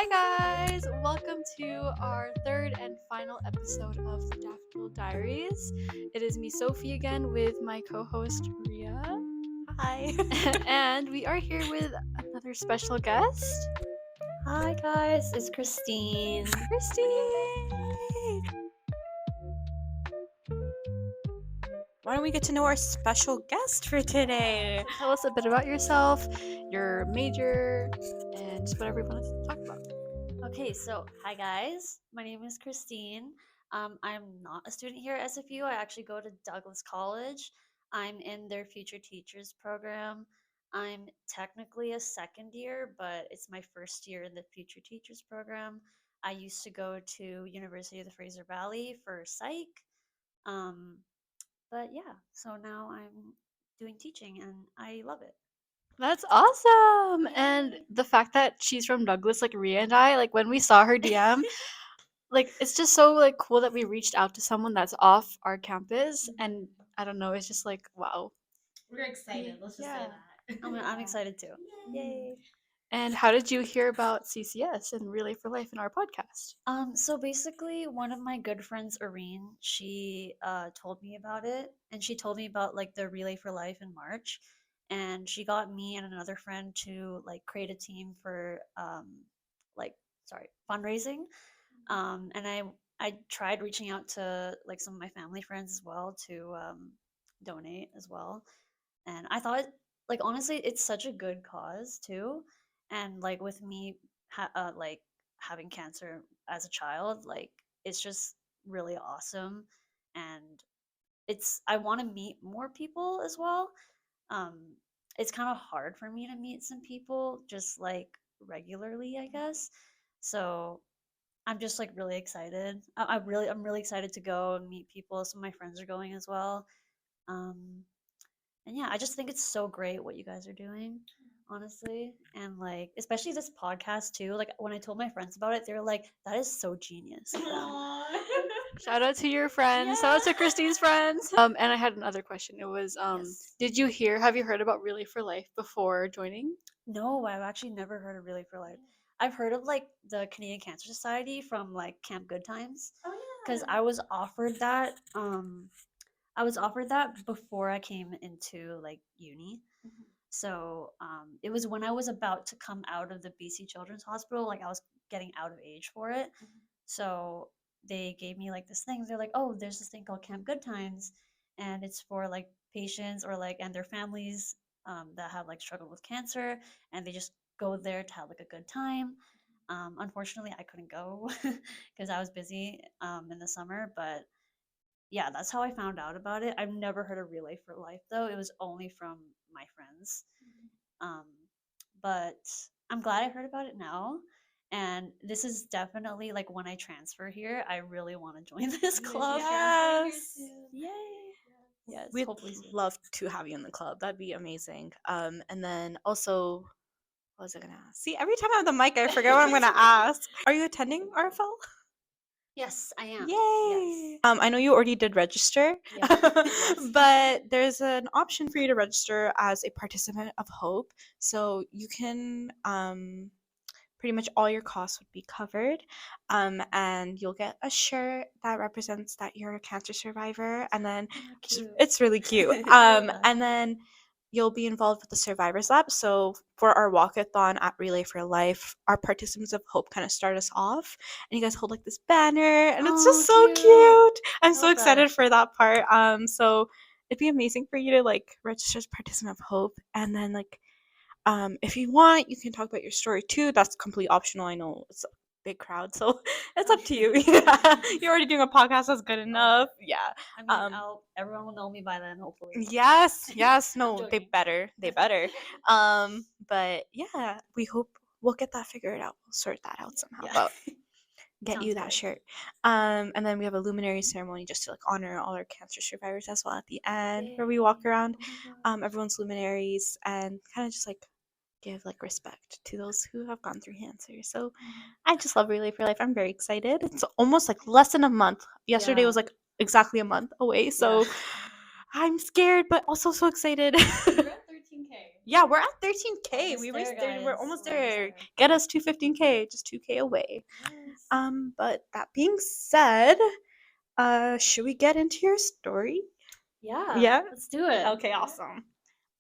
guys! Welcome to our third and final episode of the Daffodil Diaries. It is me, Sophie, again with my co-host Ria. Hi. And we are here with another special guest, Hi guys, it's Christine. Christine. Why don't we get to know our special guest for today? So tell us a bit about yourself, your major, and just whatever you want to talk about. Okay, so hi guys, my name is Christine. I'm not a student here at SFU. I actually go to Douglas College. I'm in their Future Teachers program. I'm technically a second year, but it's my first year in the Future Teachers program. I used to go to University of the Fraser Valley for psych. But yeah, so now I'm doing teaching and I love it. That's awesome! And the fact that she's from Douglas, like Ria and I, like when we saw her DM, like it's just so like cool that we reached out to someone that's off our campus, and I don't know, it's just like wow. We're excited. Let's just say that. I'm excited too. Yay! And how did you hear about CCS and Relay for Life in our podcast? So basically, one of my good friends, Irene, she told me about it, and she told me about like the Relay for Life in March, and she got me and another friend to like create a team for fundraising. And I tried reaching out to like some of my family friends as well to donate as well, and I thought like honestly, it's such a good cause too, and like with me like having cancer as a child, like it's just really awesome, and I want to meet more people as well. um it's kind of hard for me to meet some people just like regularly, I guess. So I'm just like really excited. I'm really excited to go and meet people. Some of my friends are going as well. um and yeah, I just think it's so great what you guys are doing, honestly. And like, especially this podcast too. Like, when I told my friends about it, they were like, that is so genius of them. Shout out to your friends. Shout out to Christine's friends. And I had another question. It was Yes. have you heard about Relay for Life before joining? No, I've actually never heard of Relay for Life. I've heard of like the Canadian Cancer Society from like Camp Good Times, Oh because yeah. I was offered that. I was offered that before I came into like uni. So it was when I was about to come out of the BC Children's Hospital, like I was getting out of age for it. So they gave me like this thing. They're like, oh, there's this thing called Camp Good Times, and it's for like patients or like and their families that have like struggled with cancer, and they just go there to have like a good time. Unfortunately, I couldn't go because I was busy in the summer, but yeah, that's how I found out about it. I've never heard of Relay for Life though. It was only from my friends. Um, but I'm glad I heard about it now. And this is definitely like when I transfer here, I really want to join this club. Yes. Yay. Yes, We'd hopefully soon. love to have you in the club. That'd be amazing. And then also, what was I gonna ask? See, every time I have the mic, I forget what I'm gonna ask. Are you attending RFL? Yes, I am. Yay! Yes. I know you already did register, Yes. but there's an option for you to register as a participant of Hope. So you can pretty much all your costs would be covered, and you'll get a shirt that represents that you're a cancer survivor, and then it's really cute. And then you'll be involved with the Survivors Lab. So for our walkathon at Relay for Life, our participants of Hope kind of start us off, and you guys hold like this banner, and it's just so cute. I'm so Love excited that. for that part. So it'd be amazing for you to like register as a participant of Hope, and then like if you want, you can talk about your story too. That's completely optional. I know it's a big crowd, so it's up to you. Yeah. You're already doing a podcast. That's good enough. Yeah. I mean, everyone will know me by then, hopefully. Yes. No, they joking. better. But yeah, we hope we'll get that figured out. We'll sort that out somehow. Yeah. But get Sounds you that good. shirt. And then we have a luminary ceremony just to like honor all our cancer survivors as well at the end, where we walk around everyone's luminaries and kind of just like give like respect to those who have gone through cancer. So I just love Relay for Life. I'm very excited. It's almost like less than a month. Yesterday was like exactly a month away. So I'm scared, but also so excited. We're at 13K. Yeah, we're at 13K. Almost We there, reached there. We're guys. almost We're there. almost Get us to 15K, just 2K away. there. But that being said, should we get into your story? Yeah, Yeah? let's do it. Okay, awesome.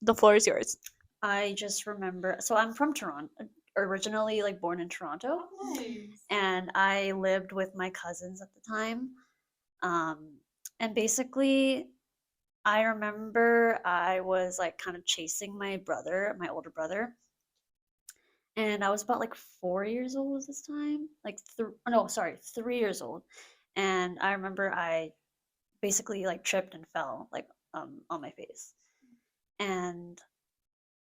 The floor is yours. I just remember, so I'm from Toronto, originally like born in Toronto, Nice. and I lived with my cousins at the time. And basically, I remember I was like kind of chasing my brother, my older brother, and I was about like 4 years old this time, like no, sorry, 3 years old. And I remember I basically like tripped and fell like on my face, and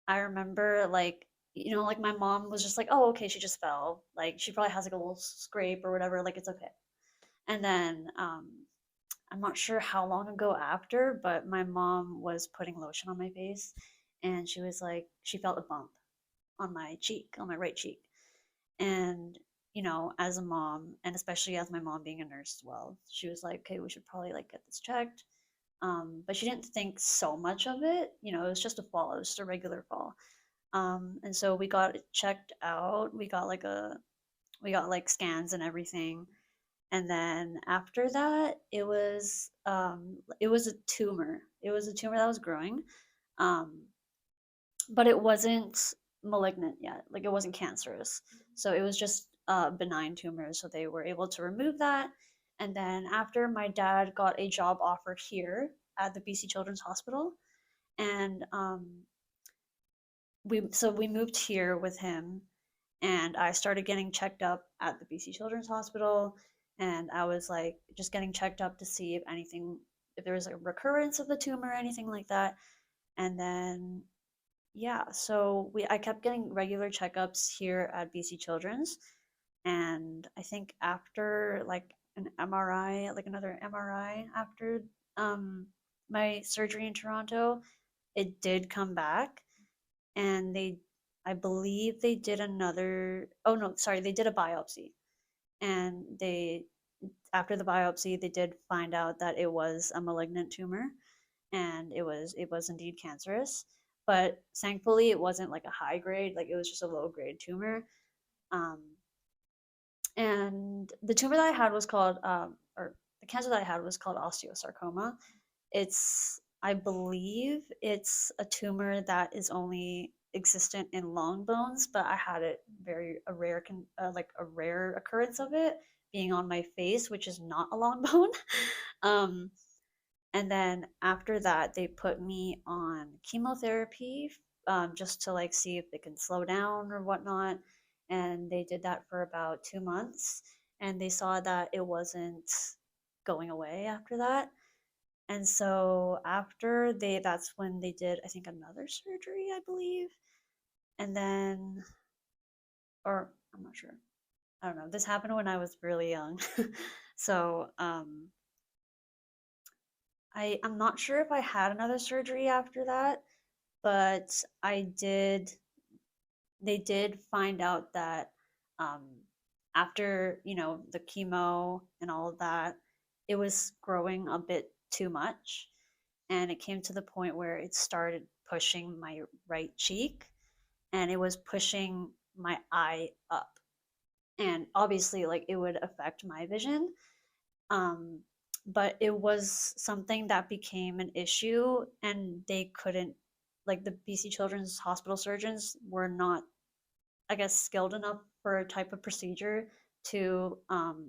I remember like like my mom was just like, oh, okay, she just fell, like she probably has like a little scrape or whatever, like it's okay. And then I'm not sure how long ago after, but my mom was putting lotion on my face, and she was like, she felt a bump on my cheek, on my right cheek. And, as a mom, and especially as my mom being a nurse as well, she was like, okay, we should probably like get this checked. But she didn't think so much of it. It was just a fall, it was just a regular fall. And so we got it checked out. We got like scans and everything. And then after that, it was a tumor. It was a tumor that was growing, um, but it wasn't malignant yet. Like it wasn't cancerous, so it was just a benign tumor. So they were able to remove that. And then after, my dad got a job offer here at the BC Children's Hospital, and we moved here with him, and I started getting checked up at the BC Children's Hospital, and I was like just getting checked up to see if there was a recurrence of the tumor or anything like that. And then yeah, so I kept getting regular checkups here at BC Children's, and I think after like an MRI, like another MRI after um my surgery in Toronto, it did come back, and I believe they did another, oh no, sorry, they did a biopsy, and after the biopsy they did find out that it was a malignant tumor, and it was indeed cancerous, but thankfully it wasn't like a high grade, like it was just a low grade tumor. um and the tumor that I had was called or the cancer that I had was called osteosarcoma. I believe it's a tumor that is only existent in long bones, but I had it like a rare occurrence of it being on my face, which is not a long bone. um, and then after that, they put me on chemotherapy, just to like see if it can slow down or whatnot. And they did that for about 2 months, and they saw that it wasn't going away after that. And so that's when they did, I think, another surgery, I believe. And then, or I'm not sure. I don't know. This happened when I was really young. So, I'm not sure if I had another surgery after that, but they did find out that um, after, the chemo and all of that, it was growing a bit too much. And it came to the point where it started pushing my right cheek, and it was pushing my eye up. And obviously, like, it would affect my vision. Um, but it was something that became an issue, and they couldn't, like, the BC Children's Hospital surgeons were not, I guess, skilled enough for a type of procedure to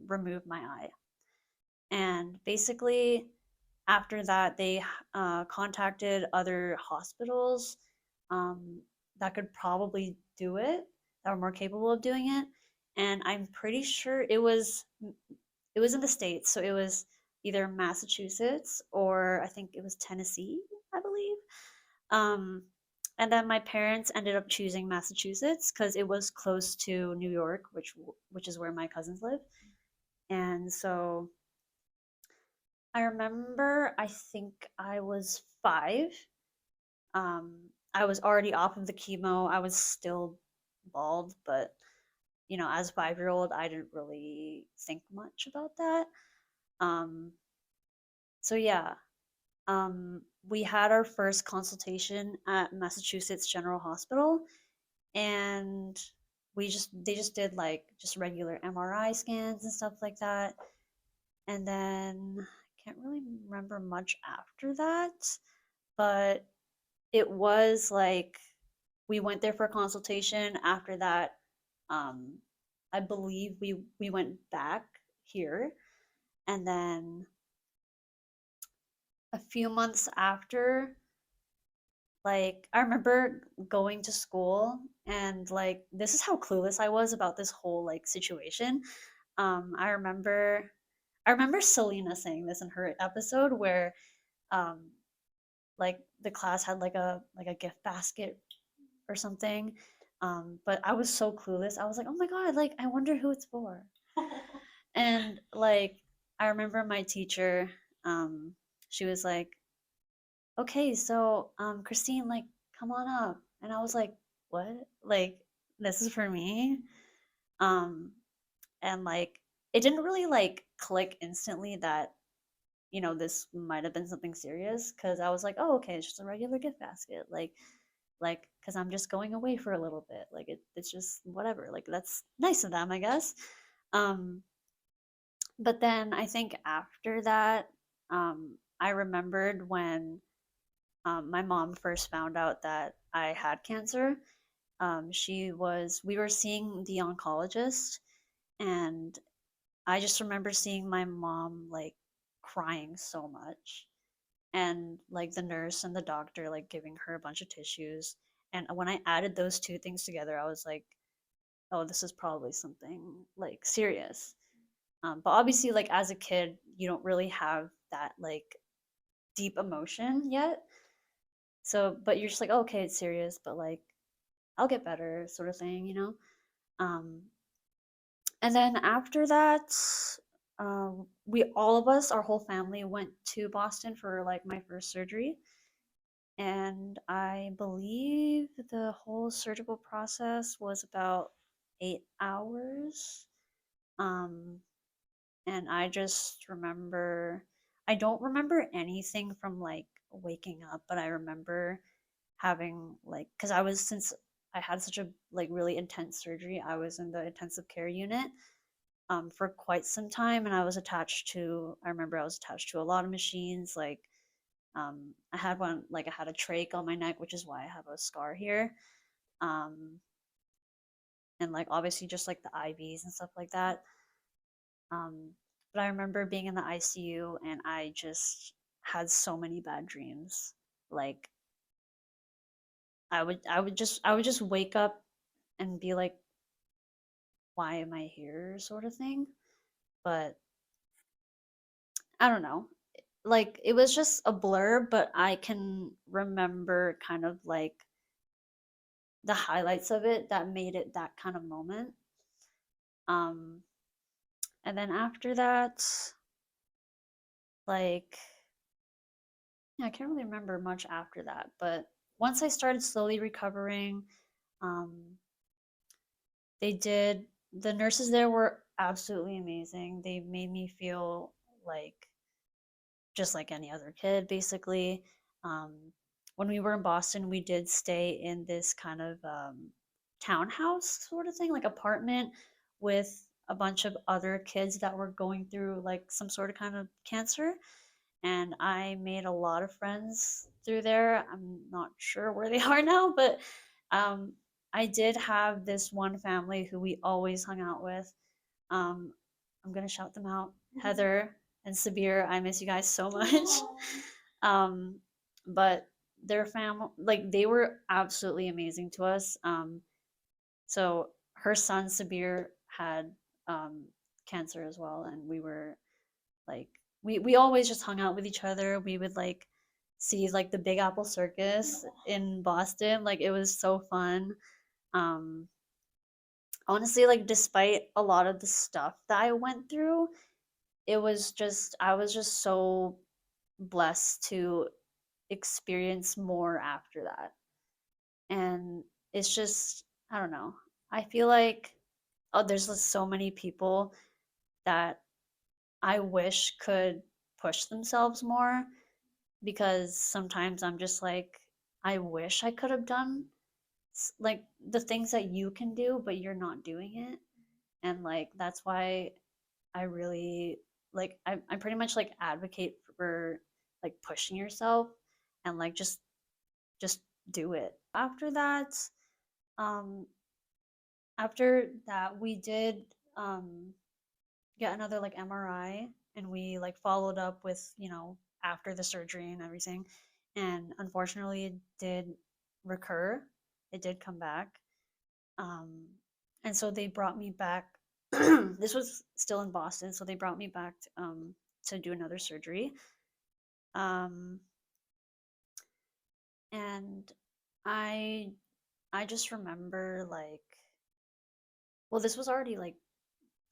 remove my eye. And basically, after that, they contacted other hospitals um, that could probably do it, that were more capable of doing it. And I'm pretty sure it was in the States, so it was either Massachusetts or I think it was Tennessee, I believe. Um, and then my parents ended up choosing Massachusetts because it was close to New York, which is where my cousins live. And so I remember, I think I was 5. I was already off of the chemo. I was still bald, but as a 5-year old, I didn't really think much about that. Um, so yeah, we had our first consultation at Massachusetts General Hospital, and they just did like just regular MRI scans and stuff like that. And then I can't really remember much after that, but it was like we went there for a consultation. After that, um, I believe we went back here, and then a few months after, like I remember going to school, and like this is how clueless I was about this whole like situation. I remember Selena saying this in her episode where um like the class had like a gift basket or something. But I was so clueless. I was like, "Oh my god, like I wonder who it's for." And like I remember my teacher, um, she was like, "Okay, so Christine, like come on up." And I was like, "What? Like this is for me?" Um, and like it didn't really like click instantly that this might have been something serious because I was like, "Oh, okay, it's just a regular gift basket." Like because I'm just going away for a little bit. Like it's just whatever. Like that's nice of them, I guess. Um, but then I think after that, I remembered when my mom first found out that I had cancer. We were seeing the oncologist, and I just remember seeing my mom like crying so much, and like the nurse and the doctor like giving her a bunch of tissues. And when I added those two things together, I was like, oh, this is probably something like serious. But obviously, like as a kid, you don't really have that like deep emotion yet. So, but you're just like, oh, okay, it's serious, but like I'll get better, sort of thing. Um, and then after that, we all of us, our whole family, went to Boston for like my first surgery, and I believe the whole surgical process was about 8 hours. Um, and I just remember, I don't remember anything from like waking up, but I remember having like, because since I had such a like really intense surgery, I was in the intensive care unit for quite some time, and I remember I was attached to a lot of machines. Like I had one, like I had a trach on my neck, which is why I have a scar here. Um, and like obviously just like the IVs and stuff like that. Um, but I remember being in the ICU, and I just had so many bad dreams. Like I would just wake up and be like, why am I here, sort of thing. But I don't know. Like it was just a blur, but I can remember kind of like the highlights of it that made it that kind of moment. Um, and then after that, like, yeah, I can't really remember much after that. But once I started slowly recovering, um, the nurses there were absolutely amazing. They made me feel like just like any other kid, basically. Um, when we were in Boston, we did stay in this kind of townhouse sort of thing, like apartment with a bunch of other kids that were going through like some sort of kind of cancer. And I made a lot of friends through there. I'm not sure where they are now, but um, I did have this one family who we always hung out with. Um, I'm gonna shout them out, Heather and Sabir. I miss you guys so much. um, but their family, like they were absolutely amazing to us. So her son Sabir had um, cancer as well, and we were like we always just hung out with each other. We would like see like the Big Apple Circus in Boston. Like it was so fun. Um, honestly, like despite a lot of the stuff that I went through, I was just so blessed to experience more after that. And it's just I don't know. I feel like there's just so many people that I wish could push themselves more because sometimes I'm just like, I wish I could have done like the things that you can do, but you're not doing it. And like that's why I really like I pretty much like advocate for like pushing yourself and like just do it. Um after that we did get another like MRI, and we like followed up with, after the surgery and everything. And unfortunately it did recur. It did come back. Um and so they brought me back. This was still in Boston, so they brought me back to do another surgery. Um and I I just remember like, well, this was already like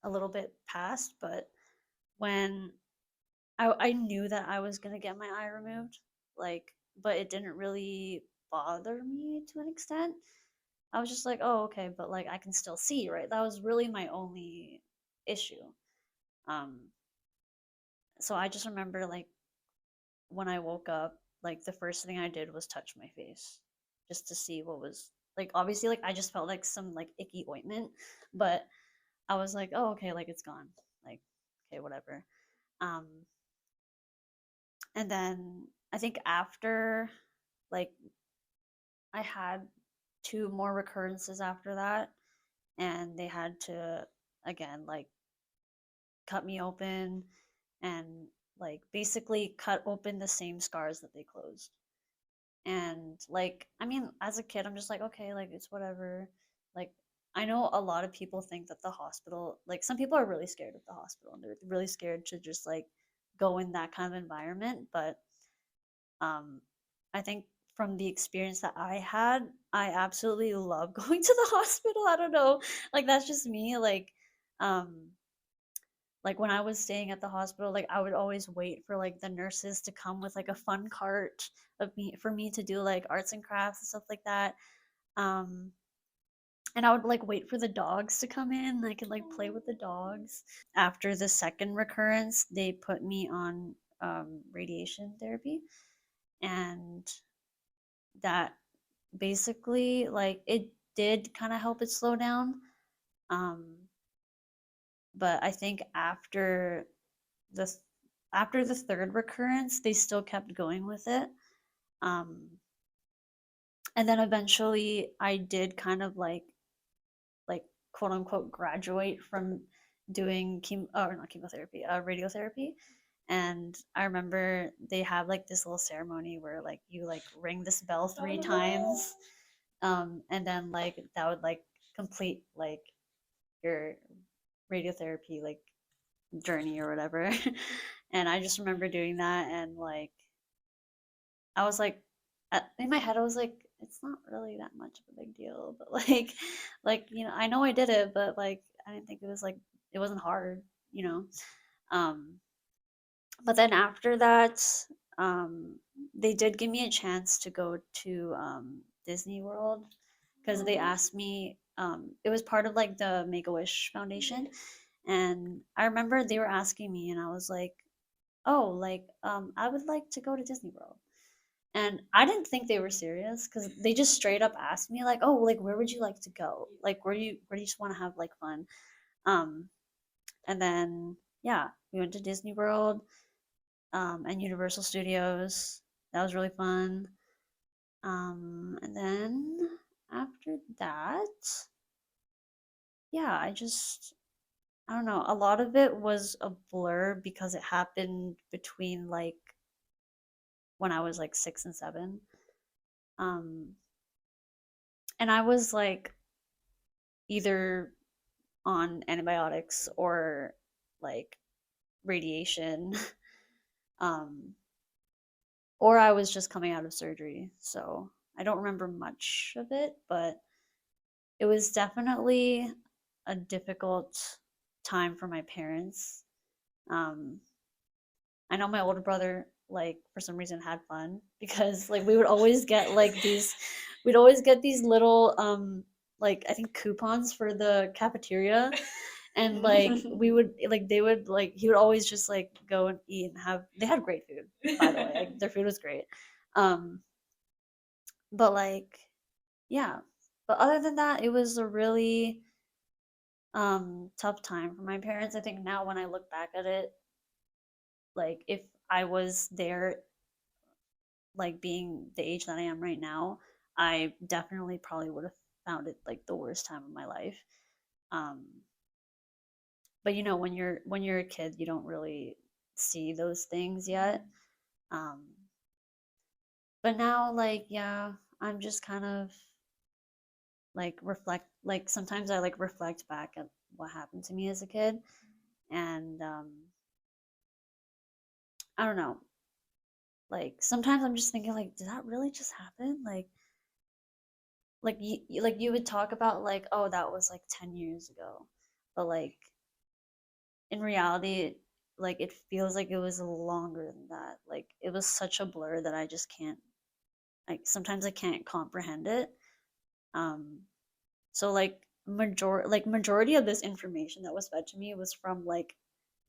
a little bit past, but when I knew that I was gonna get my eye removed, like, but it didn't really bother me to an extent. I was just like, oh, okay, but like I can still see, right? That was really my only issue. Um, so I just remember like when I woke up, like the first thing I did was touch my face just to see what was like. Obviously, like I just felt like some like icky ointment, but I was like, oh, okay, like it's gone. Like, okay, whatever. Um, and then I think after like I had two more recurrences after that, and they had to again like cut me open and like basically cut open the same scars that they closed. And like, I mean, as a kid, I'm just like, okay, like it's whatever. Like, I know a lot of people think that the hospital, like some people are really scared of the hospital and they're really scared to just like go in that kind of environment. But um, I think from the experience that I had, I absolutely love going to the hospital. I don't know, like that's just me. Um, like when I was staying at the hospital, like I would always wait for like the nurses to come with like a fun cart of me for me to do like arts and crafts and stuff like that. Um, and I would like wait for the dogs to come in. I could like play with the dogs. After the second recurrence, they put me on radiation therapy, and that basically like it did kind of help it slow down. Um, but I think the after the third recurrence, they still kept going with it. Um, and then eventually, I did kind of like quote unquote graduate from doing or not chemotherapy, radiotherapy. And I remember they have like this little ceremony where like you like ring this bell 3 times, and then like that would like complete like your radiotherapy like journey or whatever. And I just remember doing that, and like I was like, in my head, I was like, it's not really that much of a big deal, but like I know I did it, but like I didn't think it was like it wasn't hard, you know. Um, but then after that, um, they did give me a chance to go to Disney World because they asked me. It was part of like the Make a Wish Foundation, and I remember they were asking me, and I was like, oh, like I would like to go to Disney World. And I didn't think they were serious because they just straight up asked me like, "Oh, like where would you like to go? Like where do you just want to have like fun?" Um, and then yeah, we went to Disney World, and Universal Studios. That was really fun. And then after that, yeah, I don't know. A lot of it was a blur because it happened between like when I was like 6 and 7. Um, and I was like either on antibiotics or like radiation, um, or I was just coming out of surgery. So I don't remember much of it, but it was definitely a difficult time for my parents. Um, I know my older brother, like, for some reason had fun because, like, we would always get, like, we'd always get these little, like, I think coupons for the cafeteria. And like we would like they would like he would always just like go and eat and have they had great food, by the way. Like their food was great. Um but like yeah. But other than that, it was a really tough time for my parents. I think now when I look back at it, like if I was there like being the age that I am right now, I definitely probably would have found it like the worst time of my life. Um, but you know, when you're a kid, you don't really see those things yet. Um, but now, like, yeah, I'm just kind of like reflect. Like sometimes I like reflect back at what happened to me as a kid, and I don't know. Like sometimes I'm just thinking, like, did that really just happen? Like you would talk about like, oh, that was like 10 years ago, but like in reality, like it feels like it was longer than that. Like it was such a blur that I just can't. Like sometimes I can't comprehend it. Um, so majority of this information that was fed to me was from like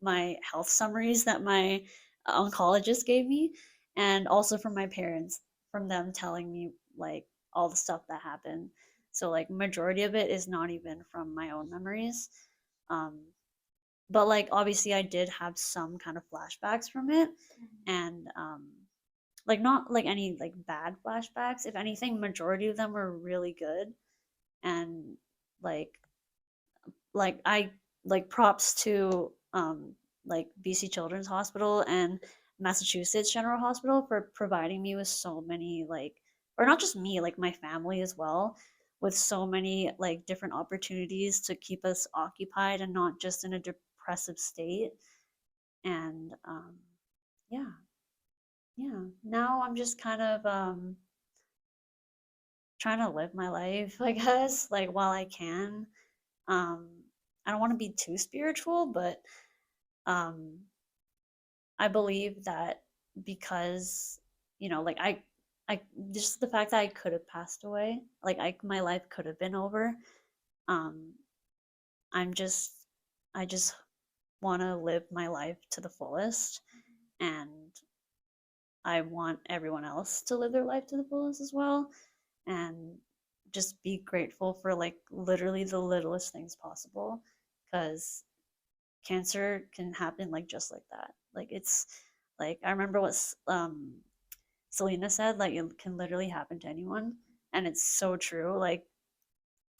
my health summaries that my oncologist gave me, and also from my parents, from them telling me like all the stuff that happened. So like majority of it is not even from my own memories. Um, but like obviously I did have some kind of flashbacks from it, and like not like any like bad flashbacks. If anything, majority of them were really good, and like I like props to like BC Children's Hospital and Massachusetts General Hospital for providing me with so many like or not just me, like my family as well, with so many like different opportunities to keep us occupied and not just in a depressive state. And yeah, yeah. Now I'm just kind of trying to live my life, I guess, like while I can. Um, I don't want to be too spiritual, but um, I believe that because like I just the fact that I could have passed away, like my life could have been over. Um, I'm just I just want to live my life to the fullest, and I want everyone else to live their life to the fullest as well, and just be grateful for like literally the littlest things possible, because cancer can happen like just like that. Like it's like I remember what Selena said, like it can literally happen to anyone, and it's so true. Like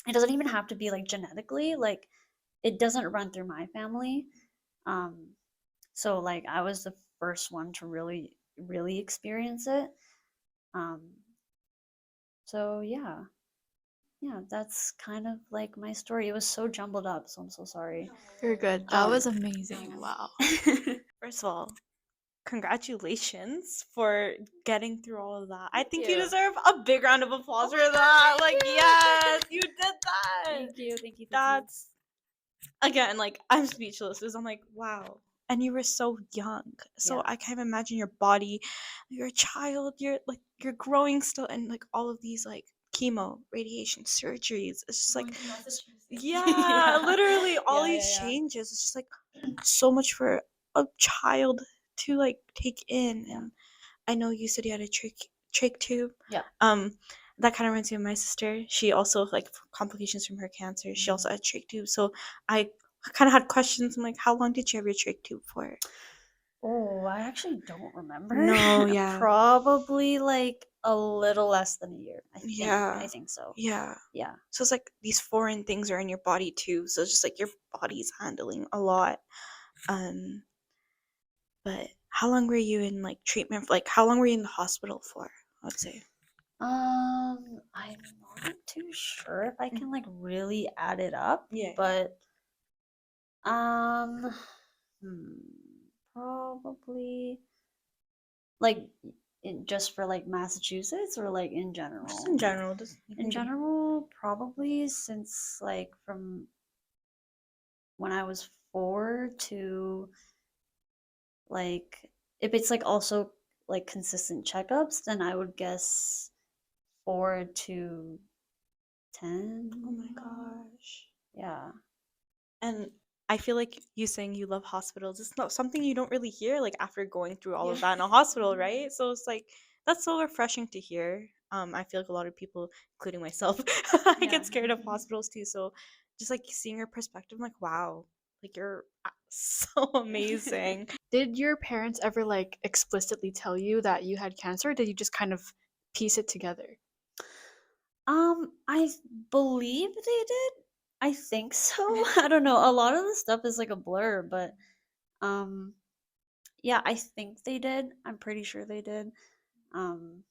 it doesn't even have to be like genetically. Like it doesn't run through my family. Um, so like I was the first one to really experience it. Um, so yeah, that's kind of like my story. It was so jumbled up, so I'm so sorry. You're good. That was amazing. Wow. First of all, congratulations for getting through all of that. I think you you. deserve a big round of applause for that. Like, yes, you did that. Thank you, thank you. That's again, like I'm speechless because I'm like, wow. And you were so young. So Yeah. I can't imagine your body. You're a child, you're growing still, and like all of these like chemo, radiation, surgeries. It's just like yeah, literally all Yeah, these yeah, yeah. changes. It's just like so much for a child to like take in. Yeah. And I know you said you had a trach tube. Yeah. That kind of reminds me of my sister. She also like complications from her cancer. She also had trach tube. So I kind of had questions. I'm like, how long did you have your trach tube for? Oh, I actually don't remember. No, yeah. Probably like a little less than a year. Yeah. I think so. Yeah. Yeah. So it's like these foreign things are in your body too. So it's just like your body's handling a lot. But how long were you in like treatment? Like how long were you in the hospital for? Let's say. I'm not too sure if I can like really add it up. Yeah. But um, probably like just for like Massachusetts or like in general. Just in general. In general, probably since like from when I was 4 to like if it's like also like consistent checkups, then I would guess 4 to 10. Oh my gosh. Yeah. And I feel like you saying you love hospitals is not something you don't really hear like after going through all of that in a hospital, right? So it's like that's so refreshing to hear. I feel like a lot of people, including myself, I Yeah. get scared of hospitals too. So just like seeing your perspective, I'm like, wow, like you're so amazing. Did your parents ever like explicitly tell you that you had cancer, or did you just kind of piece it together? I believe they did. I think so. I don't know. A lot of the stuff is like a blur, but um yeah, I think they did. I'm pretty sure they did. Um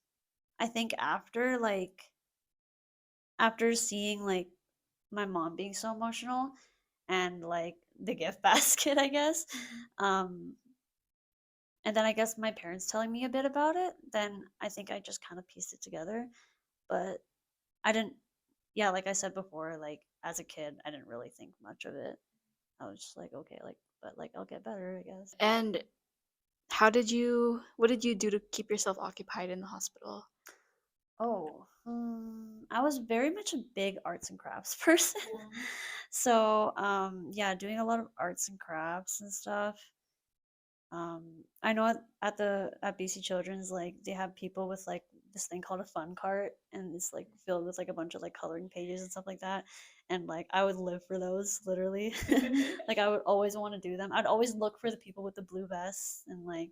I think after seeing like my mom being so emotional and like the gift basket, I guess. Um and then I guess my parents telling me a bit about it, then I think I just kind of pieced it together. But I didn't, yeah, like I said before, like as a kid, I didn't really think much of it. I was just like, okay, like, but like I'll get better, I guess. And what did you do to keep yourself occupied in the hospital? Oh, I was very much a big arts and crafts person. So, yeah, doing a lot of arts and crafts and stuff. I know at BC Children's, like they have people with like this thing called a fun cart, and it's like filled with like a bunch of like coloring pages and stuff like that. And like I would live for those, literally. Like I would always want to do them. I'd always look for the people with the blue vests, and like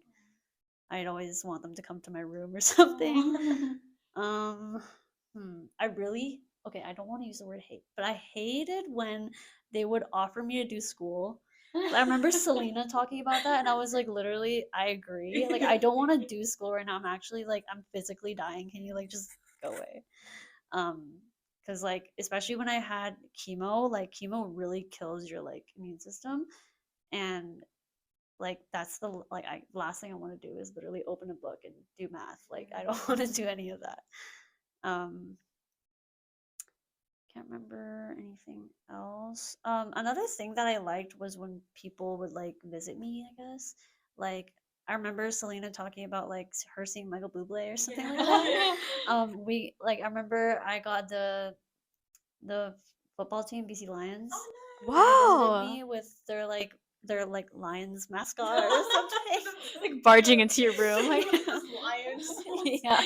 I'd always want them to come to my room or something. Um, I really okay. I don't want to use the word hate, but I hated when they would offer me to do school. I remember Selena talking about that, and I was like, literally, I agree. Like, I don't want to do school right now. I'm actually like, I'm physically dying. Can you like just go away? Um, because like, especially when I had chemo, like chemo really kills your like immune system, and like that's the like I last thing I want to do is literally open a book and do math. Like, I don't want to do any of that. Um, can't remember anything else. Another thing that I liked was when people would like visit me, I guess. Like I remember Selena talking about like her seeing Michael Bublé or something like that. We like I remember I got the football team BC Lions. They visited Wow. me with their like Lions mascot or something. Like barging into your room like Yeah.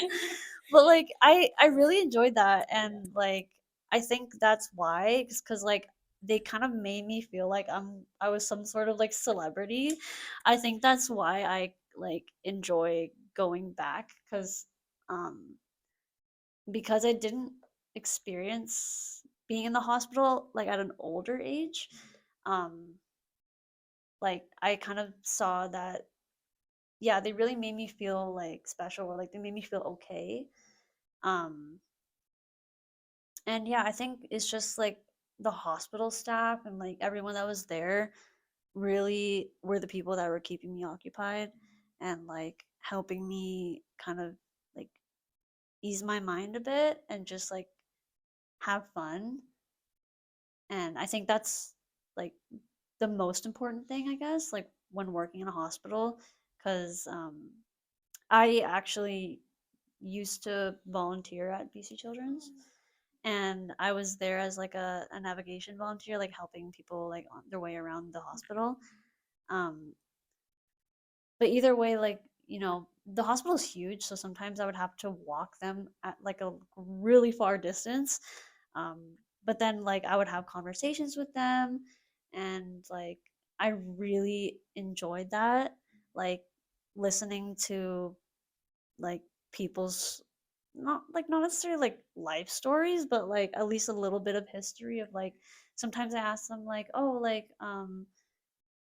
But like I really enjoyed that, and like I think that's why, because like they kind of made me feel like I was some sort of like celebrity. I think that's why I like enjoy going back, um because I didn't experience being in the hospital like at an older age. um like I kind of saw that, yeah, they really made me feel like special, or like they made me feel okay. um and yeah, I think it's just like the hospital staff and like everyone that was there really were the people that were keeping me occupied and like helping me kind of like ease my mind a bit and just like have fun. And I think that's like the most important thing, I guess, like when working in a hospital, because I actually used to volunteer at BC Children's, and I was there as like a navigation volunteer, like helping people like on their way around the hospital. Um, but either way, like the hospital is huge, so sometimes I would have to walk them at like a really far distance. But then like I would have conversations with them, and like I really enjoyed that, like listening to like people's not necessarily like life stories, but like at least a little bit of history of like sometimes I ask them like, oh,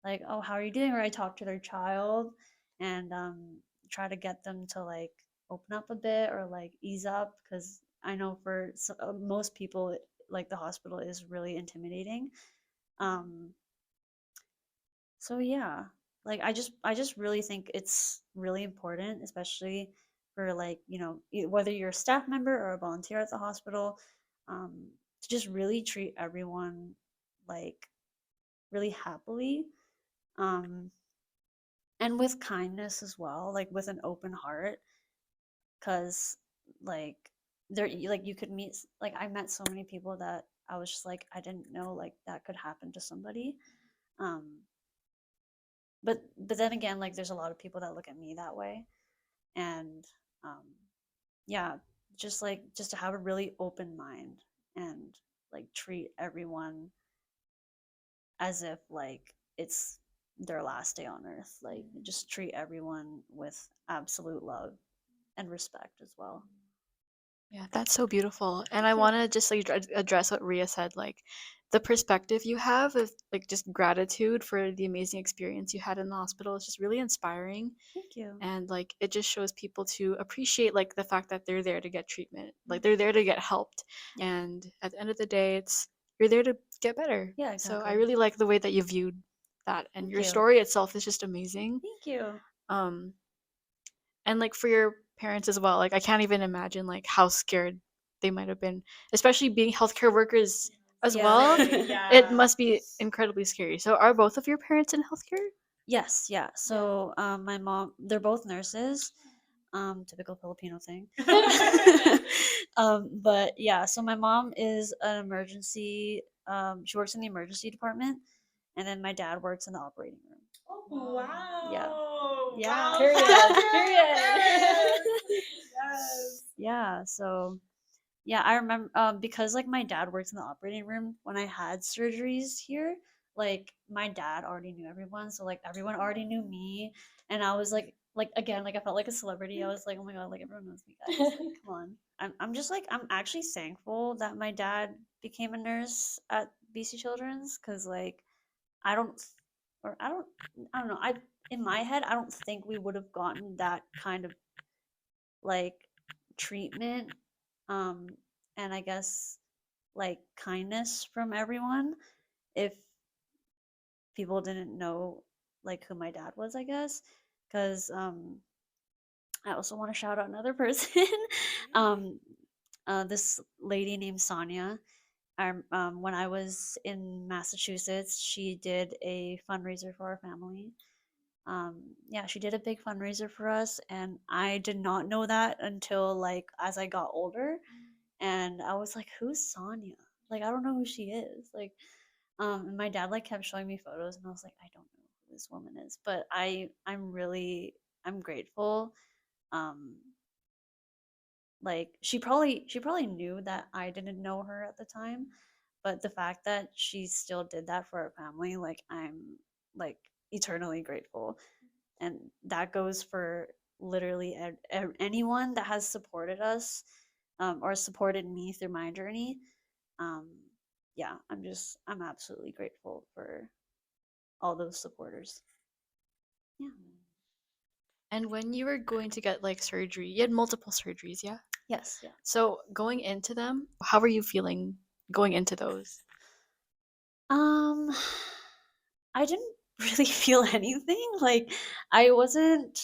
how are you doing, or I talk to their child, and try to get them to like open up a bit or like ease up, because I know for most people like the hospital is really intimidating. um so yeah, like I just really think it's really important, especially for like whether you're a staff member or a volunteer at the hospital, um to just really treat everyone like really happily, um and with kindness as well, like with an open heart, because like like you could meet, like I met so many people that I was just like I didn't know like that could happen to somebody. Um, but then again, like there's a lot of people that look at me that way, and um, yeah, just to have a really open mind and like treat everyone as if like it's their last day on earth. Like just treat everyone with absolute love and respect as well. Yeah, that's so beautiful. And I Thank you. want to just like address what Ria said, like the perspective you have of like just gratitude for the amazing experience you had in the hospital is just really inspiring. Thank you. And like it just shows people to appreciate like the fact that they're there to get treatment, like they're there to get helped. Yeah. And at the end of the day, it's you're there to get better. Yeah, So I exactly. really like the way that you viewed that, and Thank your you. story itself is just amazing. Thank you. Um, and like for your parents as well, like I can't even imagine like how scared they might have been, especially being healthcare workers as Yeah. well. Yeah. It must be incredibly scary. So are both of your parents in healthcare? Yes, yeah. So my mom, they're both nurses. Typical Filipino thing. But yeah, so my mom is an emergency. She works in the emergency department, and then my dad works in the operating room. Oh, wow. Yeah. Wow. Period. Yes. Yes. Yeah. So yeah, I remember because like my dad works in the operating room when I had surgeries here. Like my dad already knew everyone, so like everyone already knew me, and I was like again, like I felt like a celebrity. I was like, oh my god, like everyone knows me, guys. Like, come on. I'm just like I'm actually thankful that my dad became a nurse at BC Children's because like I don't or I don't know. I in my head I don't think we would have gotten that kind of like treatment um and I guess like kindness from everyone if people didn't know like who my dad was, I guess. Because I also want to shout out another person. um this lady named Sonia. When I was in Massachusetts, she did a fundraiser for our family. Yeah, she did a big fundraiser for us, and I did not know that until like as I got older, and I was like, "Who's Sonia? Like, I don't know who she is." Like, and my dad like kept showing me photos, and I was like, "I don't know who this woman is," but I'm grateful. Um, like she probably knew that I didn't know her at the time, but the fact that she still did that for our family, like I'm like eternally grateful, and that goes for literally anyone that has supported us or supported me through my journey. um, yeah, I'm absolutely grateful for all those supporters. Yeah. And when you were going to get like surgery, you had multiple surgeries, yeah? Yes. Yeah. So going into them, how were you feeling going into those? um I didn't really feel anything. Like I wasn't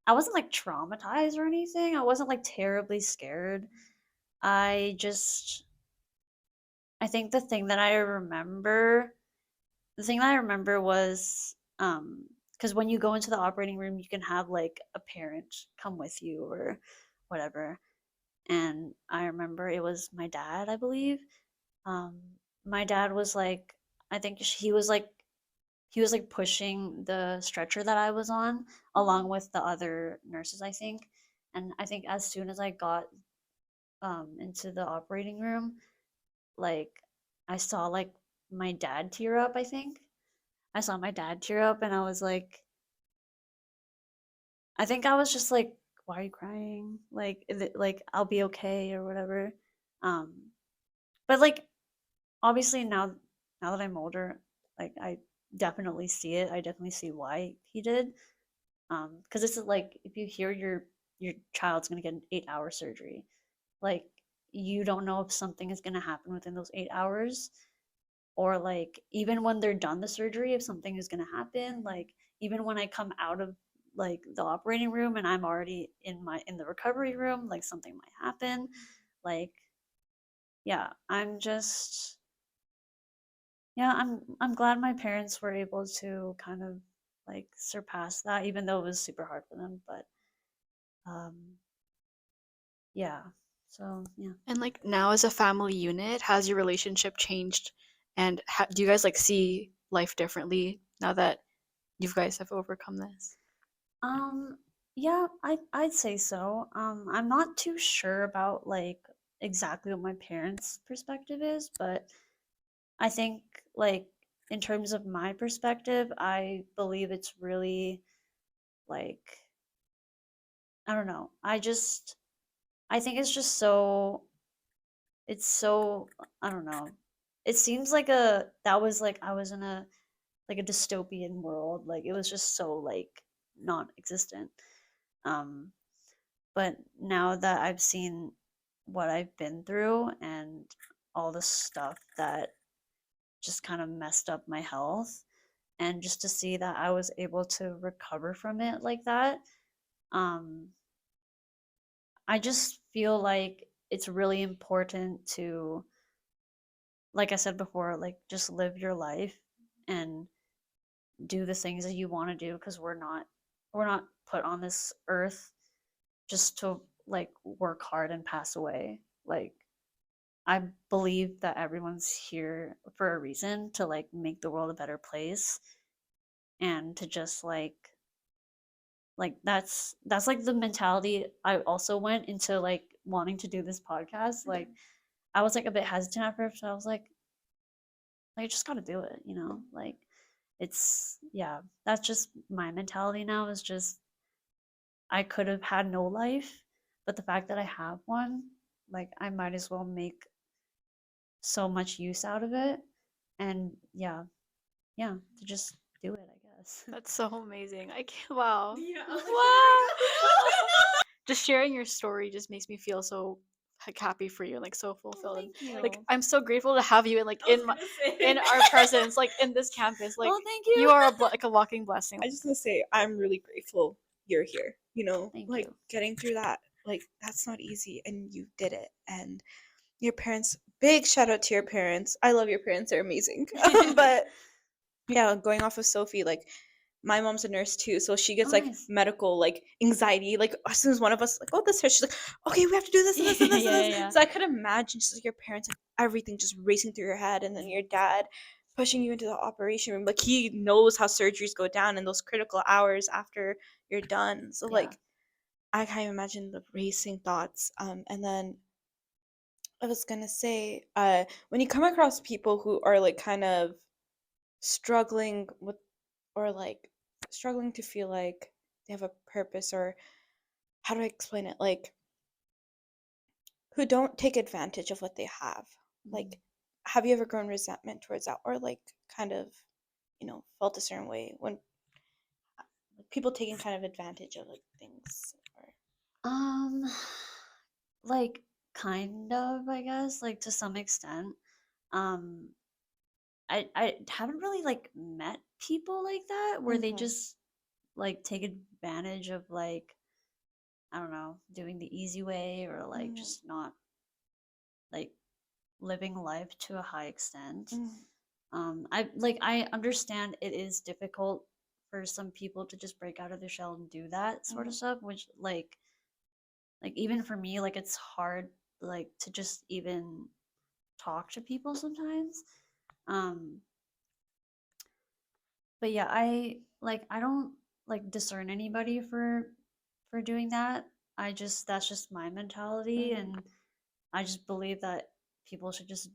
I wasn't like traumatized or anything. I wasn't like terribly scared. I just I think the thing that I remember was because when you go into the operating room, you can have like a parent come with you or whatever. And I remember it was my dad, I believe. Um, my dad was like, I think he was like pushing the stretcher that I was on along with the other nurses, I think. And I think as soon as I got into the operating room, like I saw like my dad tear up, I think. I saw my dad tear up and I was like I think I was just like, why are you crying? Like is it like I'll be okay or whatever. Um but like obviously now that I'm older, like I definitely see it. I definitely see why he did. Because it's like if you hear your child's gonna get an 8-hour surgery, like you don't know if something is gonna happen within those 8 hours, or like even when they're done the surgery, if something is gonna happen, like even when I come out of like the operating room and I'm already in the recovery room, like something might happen. Like yeah, I'm glad my parents were able to kind of like surpass that, even though it was super hard for them. But um, yeah. So yeah. And like now as a family unit, has your relationship changed? And do you guys like see life differently now that you guys have overcome this? Yeah, I'd say so. I'm not too sure about like exactly what my parents' perspective is, but I think like in terms of my perspective, I believe it's really like I don't know. I think it's just so it's so I don't know. It seems like a that was like I was in a like a dystopian world. Like it was just so like non-existent. Um but now that I've seen what I've been through and all the stuff that just kind of messed up my health and just to see that I was able to recover from it like that, um I just feel like it's really important to, like I said before, like just live your life and do the things that you want to do because we're not put on this earth just to like work hard and pass away. Like I believe that everyone's here for a reason to like make the world a better place and to just like that's like the mentality I also went into like wanting to do this podcast. Like I was like a bit hesitant at first, but I was like I just got to do it, you know? Like it's yeah, that's just my mentality now is just I could have had no life, but the fact that I have one, like I might as well make so much use out of it. And yeah, yeah, to just do it, I guess. That's so amazing. I can't. Wow. Yeah, I was like, Wow. Just sharing your story just makes me feel so like happy for you, like so fulfilled. Thank you. Like I'm so grateful to have you in like I was in my gonna say. in our presence, like in this campus. Like Oh, thank you. you are like a walking blessing. I just want to say I'm really grateful you're here. You know, Thank like you. getting through that, like that's not easy, and you did it. And your parents, big shout out to your parents. I love your parents; they're amazing. But yeah, going off of Sophie, like my mom's a nurse too, so she gets Oh, like nice. medical like anxiety. Like as soon as one of us like, oh, this hurts, she's like, okay, we have to do this and this and this and Yeah, this. yeah. So I could imagine just like your parents, like everything just racing through your head, and then your dad pushing you into the operation room. Like he knows how surgeries go down in those critical hours after you're done. So Yeah. like I can't imagine the racing thoughts. And then I was gonna say, when you come across people who are like kind of struggling with or like struggling to feel like they have a purpose, or how do I explain it? Like who don't take advantage of what they have. Like have you ever grown resentment towards that, or like kind of, felt a certain way when people taking kind of advantage of like things or Um, like kind of, I guess, like to some extent. Um, I haven't really like met people like that where they Mhm. just like take advantage of like I don't know, doing the easy way or like Mhm. just not like living life to a high extent. Mhm. I understand it is difficult for some people to just break out of their shell and do that sort of Mhm. stuff, which like even for me, like it's hard like to just even talk to people sometimes. Um, but yeah, I don't like discern anybody for doing that. I just that's just my mentality Mhm. and I just believe that people should just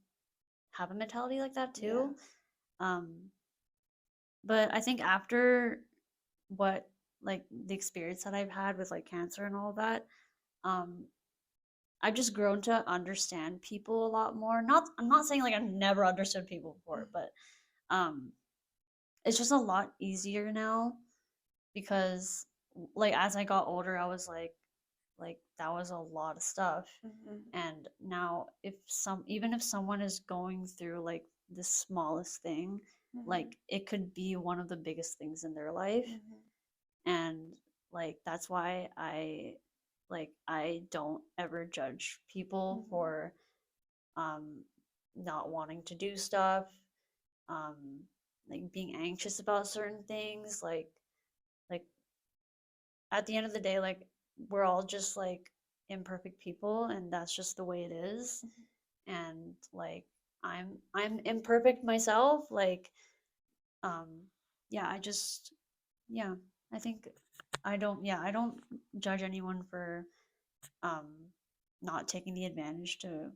have a mentality like that Yeah. too. Um, but I think after what like the experience that I've had with like cancer and all that, um, I've just grown to understand people a lot more. I'm not saying like I've never understood people before, but um it's just a lot easier now because like as I got older, I was like that was a lot of stuff. Mhm. And now if some even if someone is going through like the smallest thing, Mhm. like it could be one of the biggest things in their life. Mhm. And like that's why I don't ever judge people Mhm. for um not wanting to do stuff, um like being anxious about certain things, like at the end of the day, like we're all just like imperfect people and that's just the way it is. And like I'm imperfect myself, like Yeah, I just, yeah, I think I don't judge anyone for um not taking the advantage to,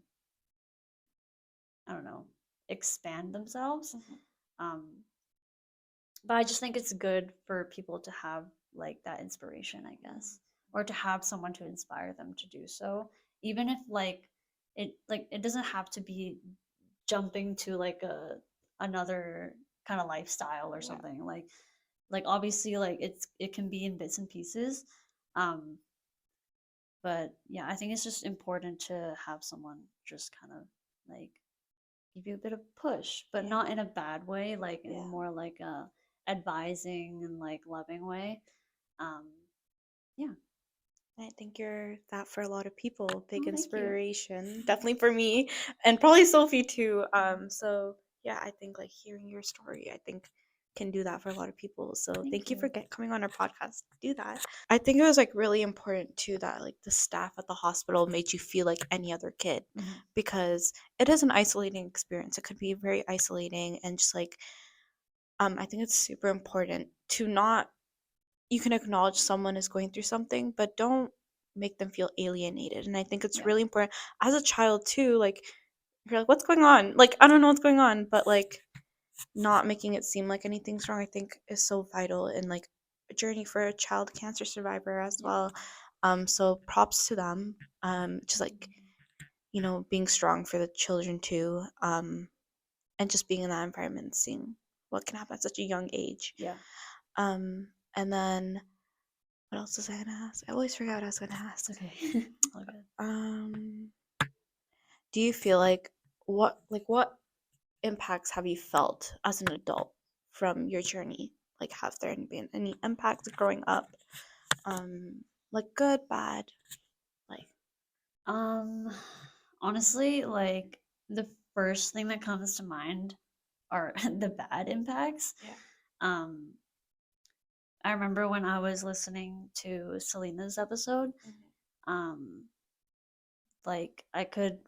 I don't know, expand themselves. Um, but I just think it's good for people to have like that inspiration, I guess, or to have someone to inspire them to do so, even if like it doesn't have to be jumping to like a another kind of lifestyle or Yeah. something. Like obviously like it can be in bits and pieces. Um, but yeah, I think it's just important to have someone just kind of like give you a bit of push, but Yeah. not in a bad way, like in Yeah. more like a advising and like loving way. Um, yeah. I think you're that for a lot of people. Big Oh, thank you. inspiration, definitely for me, and probably Sophie too. So yeah, I think like hearing your story, I think can do that for a lot of people. So thank you for coming on our podcast to do that. I think it was like really important too that like the staff at the hospital made you feel like any other kid, because it is an isolating experience. It could be very isolating, and just like I think it's super important to not, you can acknowledge someone is going through something, but don't make them feel alienated. And I think it's Yeah. really important as a child too, like you're like, what's going on? Like, I don't know what's going on, but like not making it seem like anything's wrong, I think is so vital in like a journey for a child cancer survivor as well. So props to them. Just like, you know, being strong for the children too. And just being in that environment and seeing what can happen at such a young age. Yeah. And then what else was I gonna ask? I always forgot what I was gonna ask. It's okay. All good. Do you feel like what impacts have you felt as an adult from your journey? Like, have there been any impacts growing up? Like good, bad, like Um, honestly, like the first thing that comes to mind are the bad impacts. yeah. Um, I remember when I was listening to Selena's episode, um, like I could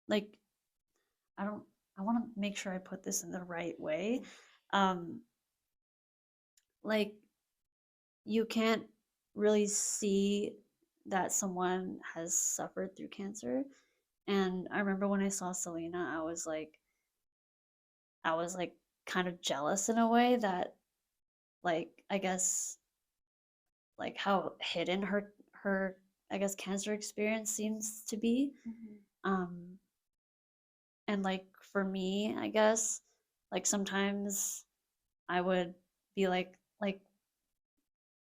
like I don't I want to make sure I put this in the right way. Um, like you can't really see that someone has suffered through cancer. And I remember when I saw Selena, I was like kind of jealous in a way that like I guess like how hidden her I guess cancer experience seems to be. Um and like for me, I guess like sometimes I would be like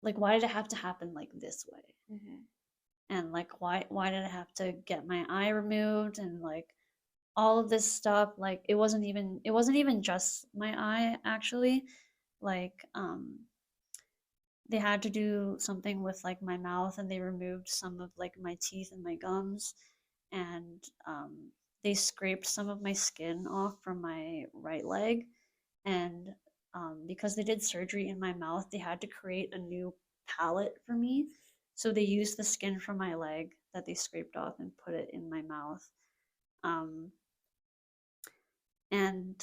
why did it have to happen like this way? And like why did I have to get my eye removed and like all of this stuff, like it wasn't even just my eye actually. Like they had to do something with like my mouth and they removed some of like my teeth and my gums, and they scraped some of my skin off from my right leg, and because they did surgery in my mouth, they had to create a new palate for me. So they used the skin from my leg that they scraped off and put it in my mouth. Um, and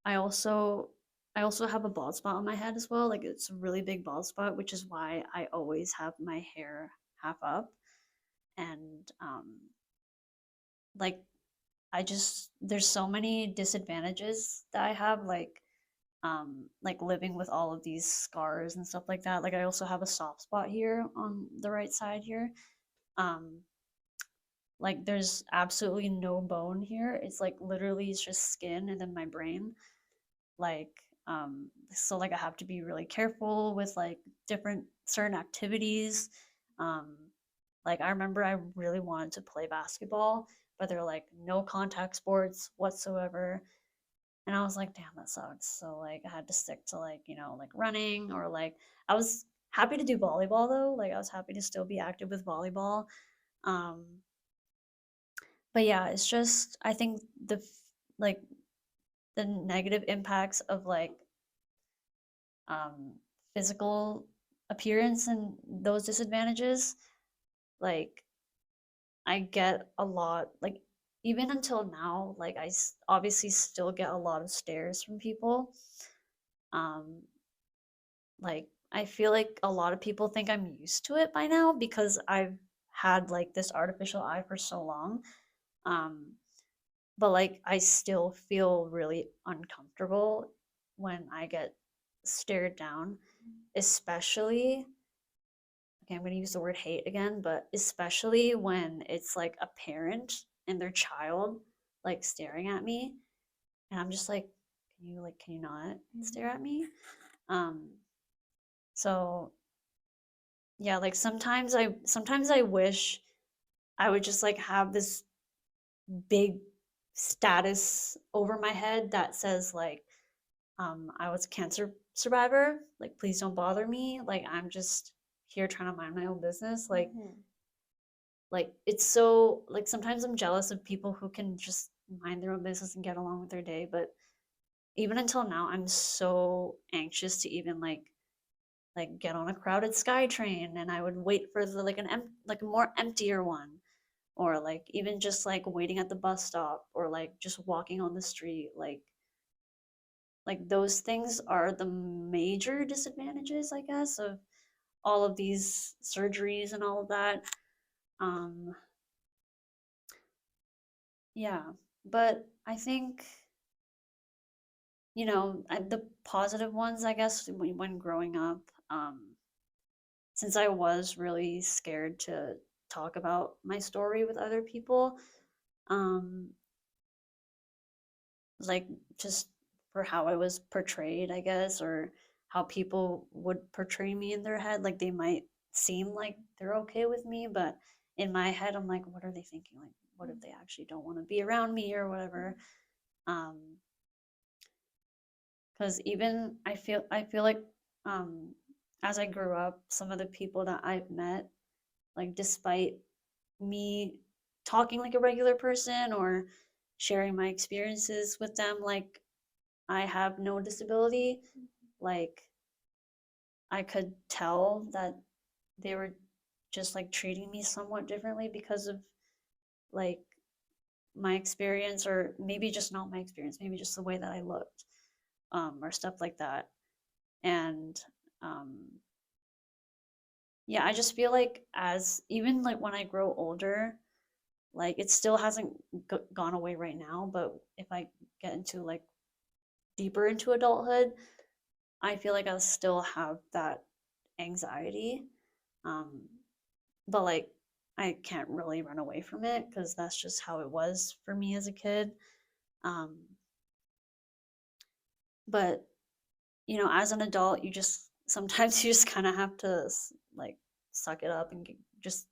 I also I also have a bald spot on my head as well. Like it's a really big bald spot, which is why I always have my hair half up. And like I just there's so many disadvantages that I have, like living with all of these scars and stuff like that. Like I also have a soft spot here on the right side here. Um like there's absolutely no bone here. It's like literally it's just skin and then my brain. Like so like I have to be really careful with like different certain activities. Um like I remember I really wanted to play basketball, but they're like no contact sports whatsoever. And I was like, damn, that sucks. So like I had to stick to like, you know, like running, or like I was happy to do volleyball though. Like I was happy to still be active with volleyball. Um but yeah, it's just I think like the negative impacts of like um physical appearance and those disadvantages, like I get a lot, like even until now, like obviously still get a lot of stares from people. Um, like I feel like a lot of people think I'm used to it by now because I've had like this artificial eye for so long. Um, but like I still feel really uncomfortable when I get stared down, especially, okay, I'm going to use the word hate again, but especially when it's like a parent and their child like staring at me, and I'm just like, can you not stare at me? Um, so yeah, like sometimes I wish I would just like have this big status over my head that says like, I was a cancer survivor, like please don't bother me, like I'm just here trying to mind my own business. Like it's so like sometimes I'm jealous of people who can just mind their own business and get along with their day, but even until now I'm so anxious to even like get on a crowded SkyTrain, and I would wait for the like a more emptier one, or like even just like waiting at the bus stop, or like just walking on the street, like those things are the major disadvantages, I guess, of all of these surgeries and all of that. um yeah, but I think, the positive ones, I guess, when growing up, since I was really scared to talk about my story with other people, um, like just for how I was portrayed, I guess, or how people would portray me in their head, like they might seem like they're okay with me, but in my head, I'm like, what are they thinking? Like, what if they actually don't want to be around me or whatever? Um, because even I feel like, um as I grew up, some of the people that I've met, like despite me talking like a regular person or sharing my experiences with them like I have no disability, like I could tell that they were just like treating me somewhat differently because of like my experience, or maybe just not my experience, maybe just the way that I looked, or stuff like that. And um yeah, I just feel like as even like when I grow older, like it still hasn't gone away right now, but if I get into like deeper into adulthood, I feel like I'll still have that anxiety. Um, but like I can't really run away from it because that's just how it was for me as a kid. Um, but as an adult, you just sometimes you just kind of have to like suck it up and just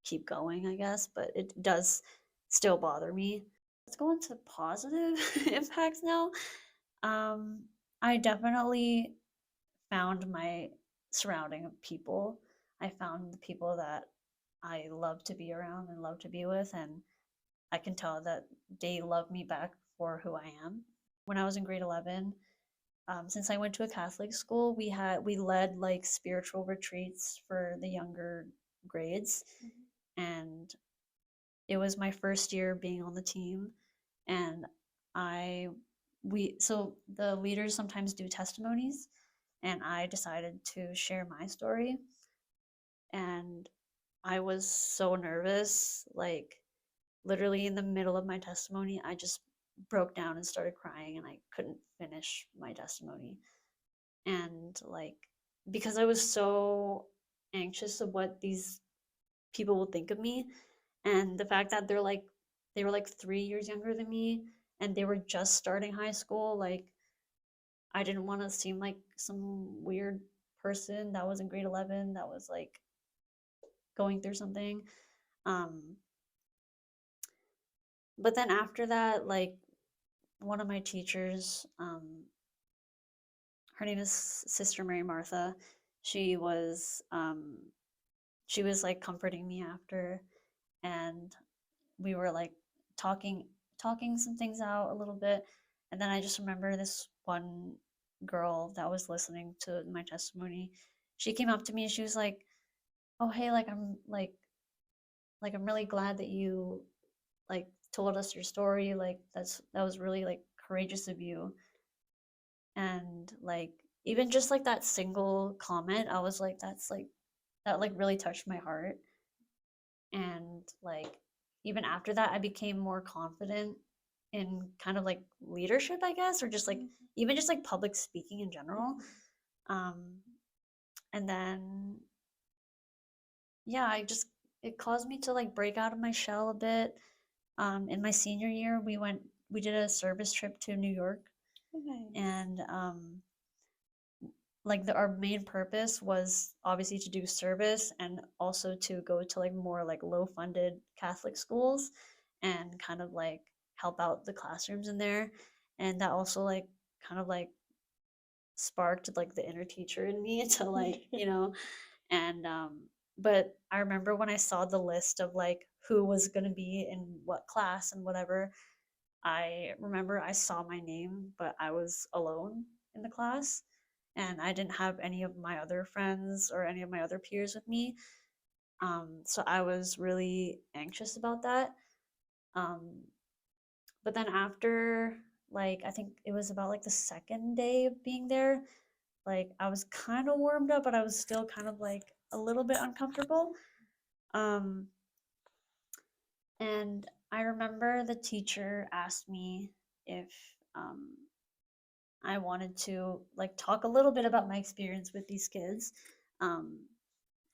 keep going, I guess. But it does still bother me. Let's go into positive impacts now. Um, I definitely found my surrounding of people. I found the people that I love to be around and love to be with, and I can tell that they love me back for who I am. When I was in grade 11, since I went to a Catholic school, we led like spiritual retreats for the younger grades, and it was my first year being on the team, and I we so the leaders sometimes do testimonies, and I decided to share my story, and I was so nervous, like literally in the middle of my testimony, I just broke down and started crying, and I couldn't finish my testimony. And like because I was so anxious of what these people will think of me, and the fact that they were like 3 years younger than me, and they were just starting high school, like I didn't want to seem like some weird person that was in grade 11 that was like going through something. Um, but then after that, like one of my teachers, her name is Sister Mary Martha. She was um, she was like comforting me after, and we were like talking talking some things out a little bit. And then I just remember this one girl that was listening to my testimony. She came up to me and she was like, "Oh, hey, like I'm really glad that you like told us your story. Like that was really like courageous of you." And like even just like that single comment, I was like, that's like that like really touched my heart. And like even after that, I became more confident in kind of like leadership, I guess, or just like even just like public speaking in general. Um, and then yeah, it caused me to like break out of my shell a bit. In my senior year, we did a service trip to New York, Nice. and like our main purpose was obviously to do service and also to go to like more like low funded Catholic schools and kind of like help out the classrooms in there. And that also like kind of like sparked like the inner teacher in me to like, and but I remember when I saw the list of like who was going to be in what class and whatever, I remember I saw my name, but I was alone in the class and I didn't have any of my other friends or any of my other peers with me. So I was really anxious about that. Um, but then after, like, I think it was about like the second day of being there, like, I was kind of warmed up, but I was still kind of like a little bit uncomfortable. Um, and I remember the teacher asked me if um, I wanted to like talk a little bit about my experience with these kids. Um,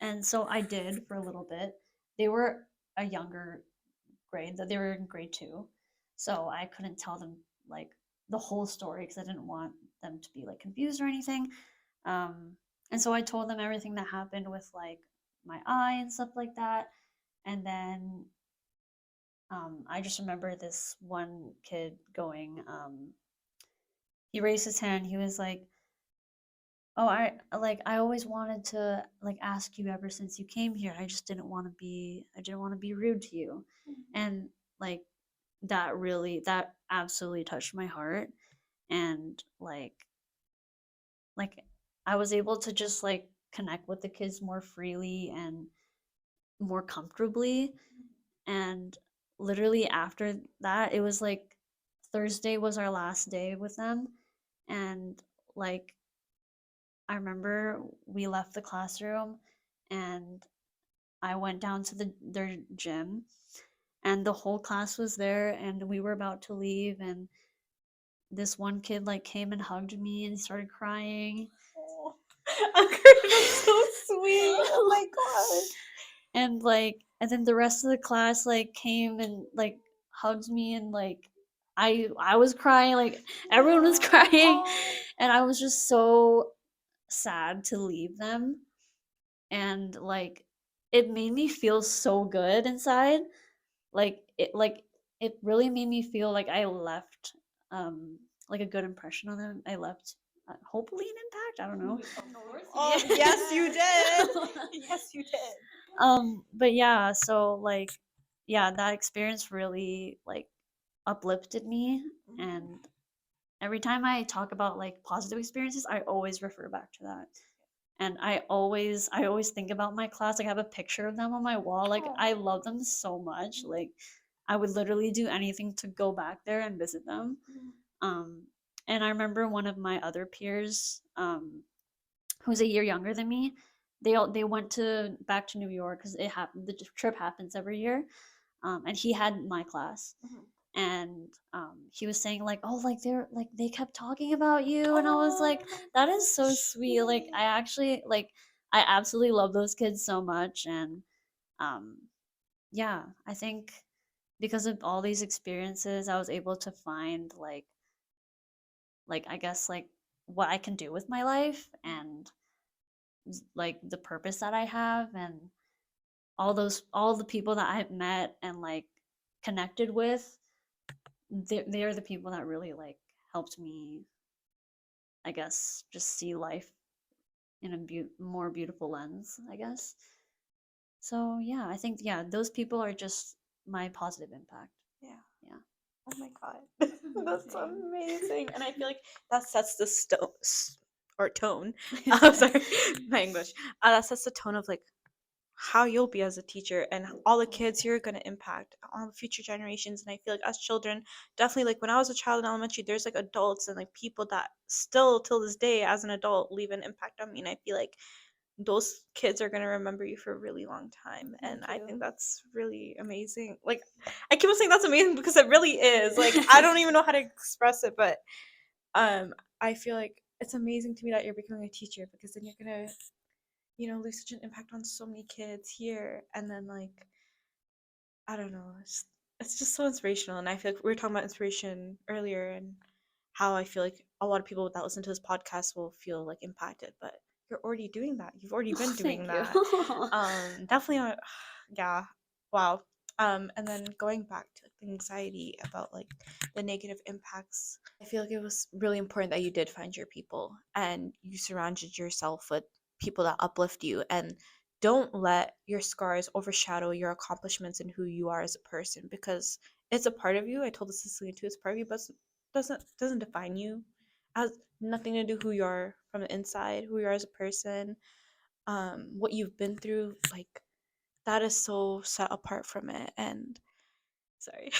and so I did for a little bit. They were a younger grade, that they were in grade 2. So I couldn't tell them like the whole story because I didn't want them to be like confused or anything. Um, and so I told them everything that happened with like my eye and stuff like that. And then I just remember this one kid going, he raised his hand. He was like, "Oh, I always wanted to like ask you ever since you came here. I didn't want to be rude to you." And like that absolutely touched my heart. And like I was able to just like connect with the kids more freely and more comfortably. And literally after that, it was like Thursday was our last day with them. And like I remember we left the classroom and I went down to their gym and the whole class was there and we were about to leave and this one kid like came and hugged me and started crying. Oh, that's so sweet. Oh my god. And like and then the rest of the class like came and like hugged me and like I was crying, like everyone was crying, and I was just so sad to leave them. And like it made me feel so good inside. Like it really made me feel like I left like a good impression on them. I left hopefully an impact, I don't know. Oh, yes, you did. Yes, you did. But yeah, so like yeah, that experience really like uplifted me. And every time I talk about like positive experiences, I always refer back to that. And I always think about my class. Like I have a picture of them on my wall. Like I love them so much. Like I would literally do anything to go back there and visit them. Um, and I remember one of my other peers, who's a year younger than me. They went to back to New York because it happened. The trip happens every year, and he had my class. And he was saying like, oh, like they kept talking about you, and I was like, that is so sweet. Like I absolutely love those kids so much. And um, yeah, I think because of all these experiences, I was able to find like I guess like what I can do with my life and like the purpose that I have. And all the people that I've met and like connected with, they are the people that really like helped me, I guess, just see life in a more beautiful lens, I guess. So yeah, I think yeah, those people are just my positive impact. Yeah. Yeah. Oh my god. That's amazing. And I feel like that sets the tone. Oh, sorry, my English. That sets the tone of like how you'll be as a teacher, and all the kids you're going to impact, all the future generations. And I feel like as children, definitely, like when I was a child in elementary, there's like adults and like people that still till this day as an adult leave an impact on me, and I feel like those kids are going to remember you for a really long time. And I think that's really amazing. Like, I keep on saying that's amazing because it really is. Like, I don't even know how to express it, but I feel like it's amazing to me that you're becoming a teacher, because then you're going to, leave such an impact on so many kids here. And then, like, I don't know, it's just so inspirational. And I feel like we were talking about inspiration earlier, and how I feel like a lot of people that listen to this podcast will feel like impacted, but you're already doing that. You've already been doing Thank that. you. Definitely, yeah, wow. And then going back to like, the anxiety about like the negative impacts, I feel like it was really important that you did find your people and you surrounded yourself with people that uplift you, and don't let your scars overshadow your accomplishments and who you are as a person, because it's a part of you. I told this to Celine too. It's part of you, but doesn't define you. It has nothing to do who you are from the inside, who you are as a person, what you've been through. Like, that is so set apart from it. And sorry,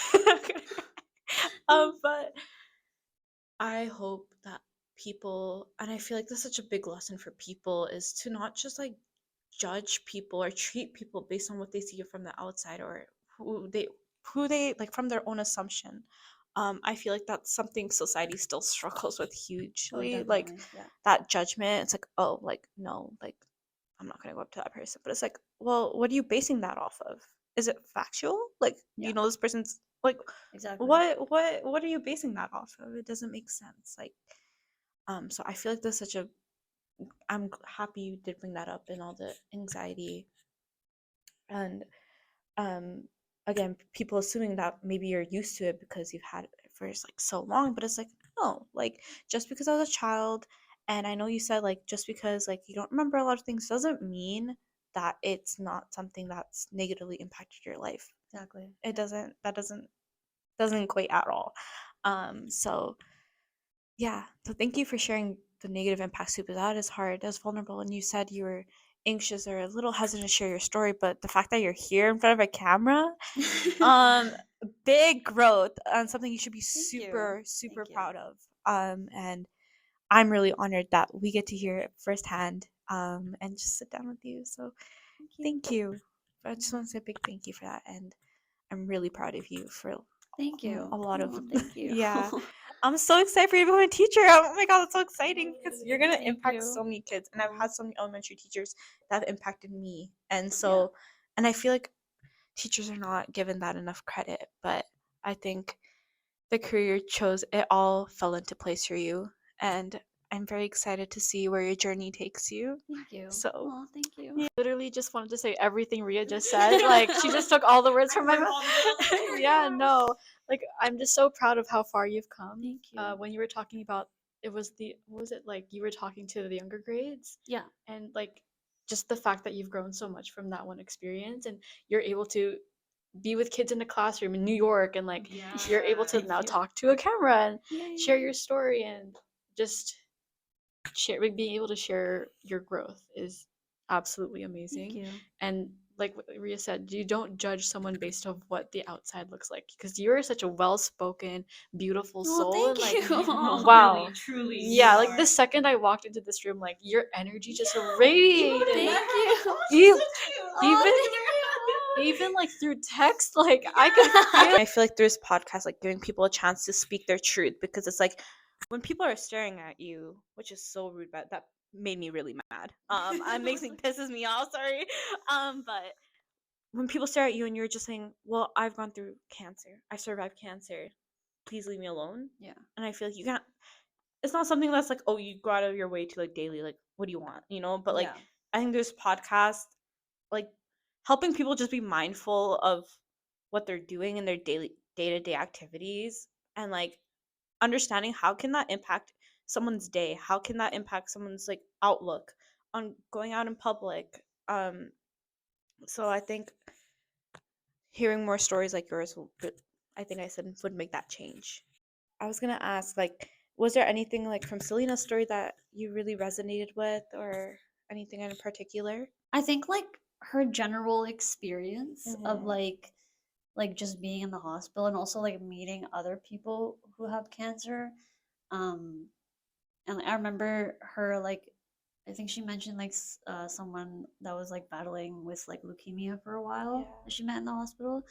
but I hope that people, and I feel like that's such a big lesson for people, is to not just like judge people or treat people based on what they see from the outside, or who they like from their own assumption. I feel like that's something society still struggles with Oh, hugely. Like, definitely. Yeah. that judgment. It's like, oh, like, no, like, I'm not gonna go up to that person. But it's like, well, what are you basing that off of? Is it factual? Like, Yeah. this person's like, Exactly. what are you basing that off of? It doesn't make sense. Like, so I feel like there's such a, I'm happy you did bring that up, and all the anxiety. And um again, people assuming that maybe you're used to it because you've had it for like so long, but it's like, no, like, just because I was a child, and I know you said like just because like you don't remember a lot of things doesn't mean that it's not something that's negatively impacted your life. Exactly. It doesn't, that doesn't equate at all. So yeah, so thank you for sharing the negative impacts too, because that is hard, that's vulnerable. And you said you were anxious or a little hesitant to share your story, but the fact that you're here in front of a camera, um big growth, and something you should be super Thank you. proud of. And I'm really honored that we get to hear it firsthand, and just sit down with you. So thank you. I just want to say a big thank you for that, and I'm really proud of you for Thank you. a lot of Oh, thank you. yeah. I'm so excited for you to become a teacher. Oh my god, that's so exciting, because you're gonna Thank impact you. so many kids. And I've Aw. had so many elementary teachers that have impacted me. And Yeah. so, and I feel like teachers are not given that enough credit. But I think the career you chose, it all fell into place for you. And I'm very excited to see where your journey takes you. Thank you. So Oh, thank you. Literally just wanted to say everything Ria just said. Like, she just took all the words from my mouth. Yeah, no. Like, I'm just so proud of how far you've come. Thank you. When you were talking about, it was the, what was it, like you were talking to the younger grades, Yeah. and like just the fact that you've grown so much from that one experience, and you're able to be with kids in a classroom in New York, and like you're able to Thank now you. talk to a camera and Yay. share your story, and just share, like, being able to share your growth is absolutely amazing. Thank you. And like what Ria said, you don't judge someone based off what the outside looks like, because you're such a well-spoken, beautiful Oh, soul. thank And like, you. wow, Truly, yeah, you like are. the second I walked into this room, like your energy just radiated. Thank you. You- Oh, even thank you. even like through text, like I could feel. I feel like through this podcast, like giving people a chance to speak their truth, because it's like when people are staring at you, which is so rude, but that made me really mad. Pisses me off. Sorry, but when people stare at you and you're just saying, "Well, I've gone through cancer. I survived cancer. Please leave me alone." Yeah. And I feel like you can't. It's not something that's like, oh, you go out of your way to like daily, like, what do you want, But like, Yeah. I think this podcast, like, helping people just be mindful of what they're doing in their daily day-to-day activities, and like understanding how can that impact someone's day, how can that impact someone's like outlook on going out in public. So I think hearing more stories like yours I think I said would make that change. I was gonna ask, like, was there anything like from Selena's story that you really resonated with, or anything in particular? I think like her general experience of Mhm. like just being in the hospital and also like meeting other people who have cancer. Um, and I remember her like I think she mentioned like someone that was like battling with like leukemia for a while Yeah. that she met in the hospital.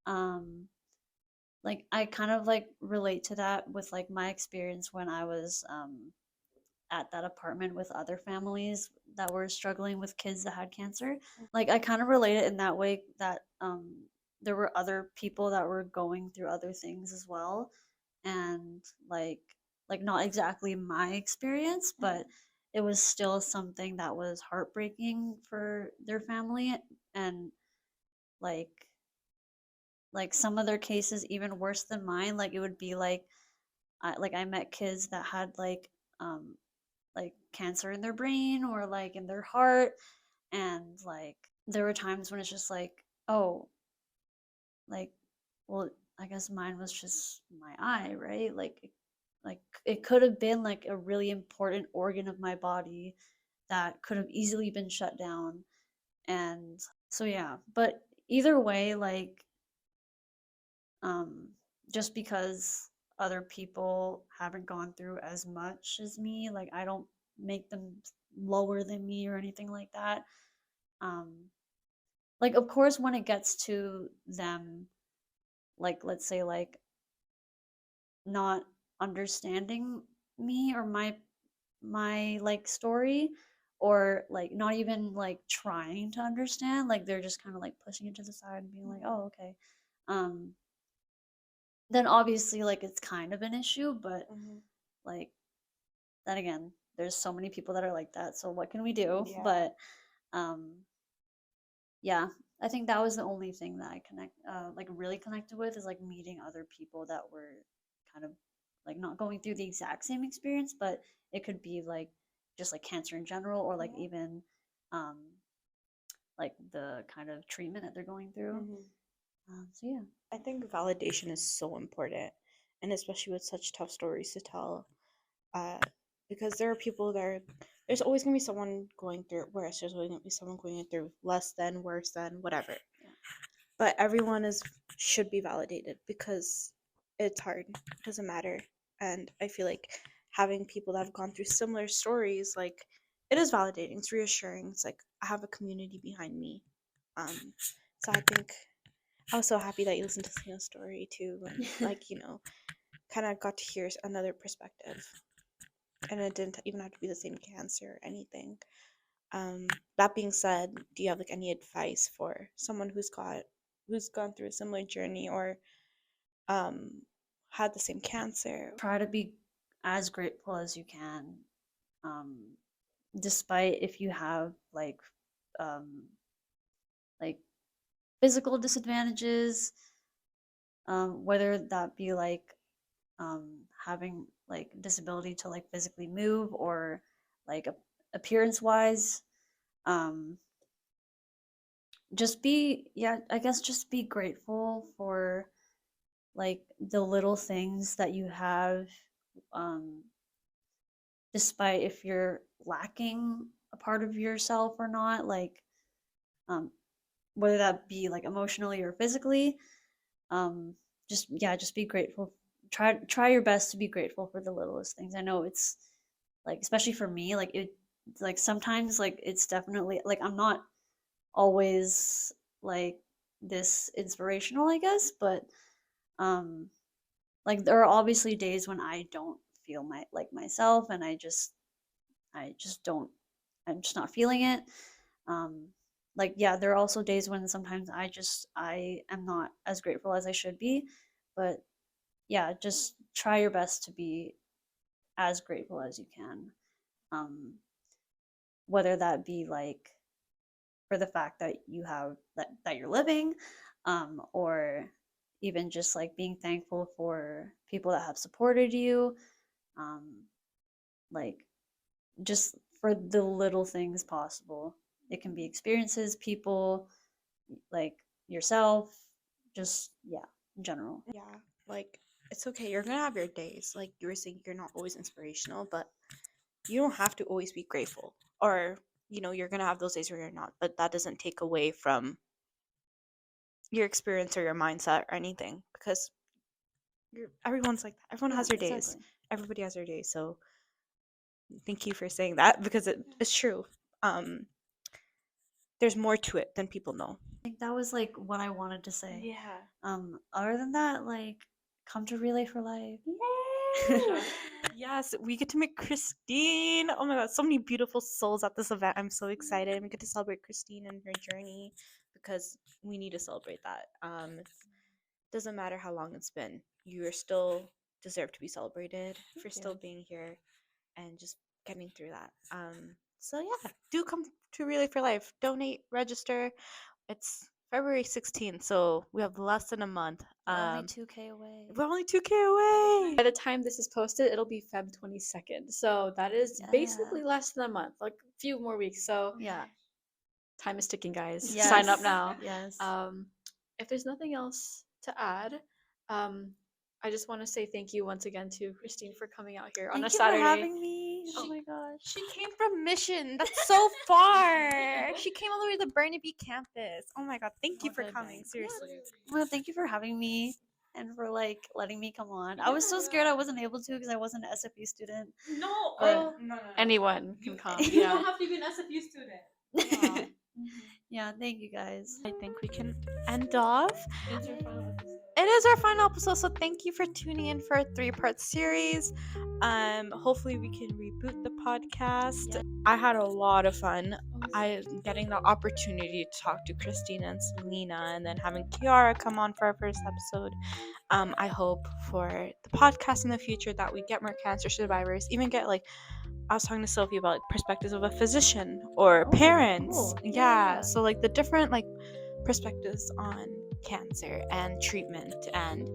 Um, like I kind of like relate to that with like my experience when I was at that apartment with other families that were struggling with kids that had cancer. Like I kind of relate it in that way that there were other people that were going through other things as well, and like not exactly my experience, but it was still something that was heartbreaking for their family, and like some of their cases even worse than mine. Like it would be I met kids that had um like cancer in their brain or like in their heart, and like there were times when it's just like, oh, like, well, I guess mine was just my eye, right? Like it could have been like a really important organ of my body that could have easily been shut down. And so yeah, but either way, like um just because other people haven't gone through as much as me, like I don't make them lower than me or anything like that. Um like of course when it gets to them, like let's say like not understanding me or my like story, or like not even like trying to understand, like they're just kind of like pushing it to the side and being like, oh okay, um then obviously like it's kind of an issue. But Mhm. like then again, there's so many people that are like that, so what can we do? Yeah. But um yeah, I think that was the only thing that I like really connected with, is like meeting other people that were kind of like not going through the exact same experience, but it could be like just like cancer in general, or like Yeah. even um like the kind of treatment that they're going through. Mhm. So yeah. I think validation is so important, and especially with such tough stories to tell, uh, because there are people that there's always gonna be someone going through it worse. There's always gonna be someone going through less than, worse than, whatever. Yeah. But everyone is should be validated because it's hard. It doesn't matter, and I feel like having people that have gone through similar stories, like it is validating. It's reassuring. It's like I have a community behind me. So I think I was so happy that you listened to Sina's story too, and like kind of got to hear another perspective, and it didn't even have to be the same cancer or anything. That being said, do you have like any advice for someone who's gone through a similar journey or um had the same cancer? Try to be as grateful as you can, um despite if you have um like physical disadvantages, whether that be like having like disability to like physically move, or like appearance wise. um just be, yeah, I guess just be grateful for like the little things that you have, um despite if you're lacking a part of yourself or not, like um whether that be like emotionally or physically. um just, yeah, just be grateful. Try your best to be grateful for the littlest things. I know it's like, especially for me, like it, like sometimes like it's definitely like I'm not always like this inspirational, I guess, but um like there are obviously days when I don't feel myself, and I just don't, I'm just not feeling it. um like, yeah, there are also days when sometimes I am not as grateful as I should be. But yeah, just try your best to be as grateful as you can, um whether that be like for the fact that you have that you're living, or even just like being thankful for people that have supported you, um like just for the little things possible. It can be experiences, people, like yourself, just, yeah, in general. Yeah, like it's okay. You're gonna have your days. Like you were saying, you're not always inspirational, but you don't have to always be grateful or you're gonna have those days where you're not, but that doesn't take away from your experience or your mindset or anything, because everyone's like that. Everyone has their days. Exactly. Everybody has their days. So thank you for saying that, because it's true. There's more to it than people know. I think that was like what I wanted to say. Yeah. Other than that, like, come to Relay for Life. Yes, we get to meet Christine. Oh my god, so many beautiful souls at this event. I'm so excited. We get to celebrate Christine and her journey, because we need to celebrate that. Doesn't matter how long it's been. You are still deserve to be celebrated for still being here and just getting through that. So yeah, do come to Relay for Life. Donate, register. It's February 16th, so we have less than a month. We're only 2K away. We're only 2K away. By the time this is posted, it'll be Feb 22nd. So that is basically less than a month, like a few more weeks. So Yeah. time is ticking, guys. Yes. Sign up now. Yes. If there's nothing else to add, I just want to say thank you once again to Christine for coming out here on a Thank you Saturday. for having me. Oh my gosh. She came from Mission. That's so far. She came all the way to the Burnaby campus. Oh my god, thank you for coming. Seriously. Well, thank you for having me and for like letting me come on. I was so scared I wasn't able to because I wasn't an SFU student. No, But no. Anyone can come. You Yeah. don't have to be an SFU student. Aw. Yeah, thank you guys. I think we can end off. It's your final episode. It is our final episode, so thank you for tuning in for a 3-part series. Hopefully we can reboot the podcast. I had a lot of fun. I getting the opportunity to talk to Christine and Selena, and then having Kiara come on for our first episode. I hope for the podcast in the future that we get more cancer survivors, even get like, I was talking to Sophie about like perspectives of a physician or parents. cool. Yeah, so like the different like perspectives on cancer and treatment, and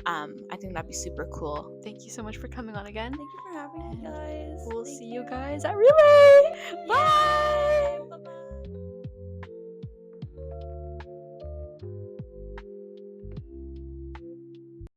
I think that'd be super cool. Thank you so much for coming on again. Thank you for having me, guys. We'll Thank see you. you guys at Relay. Bye. Bye-bye.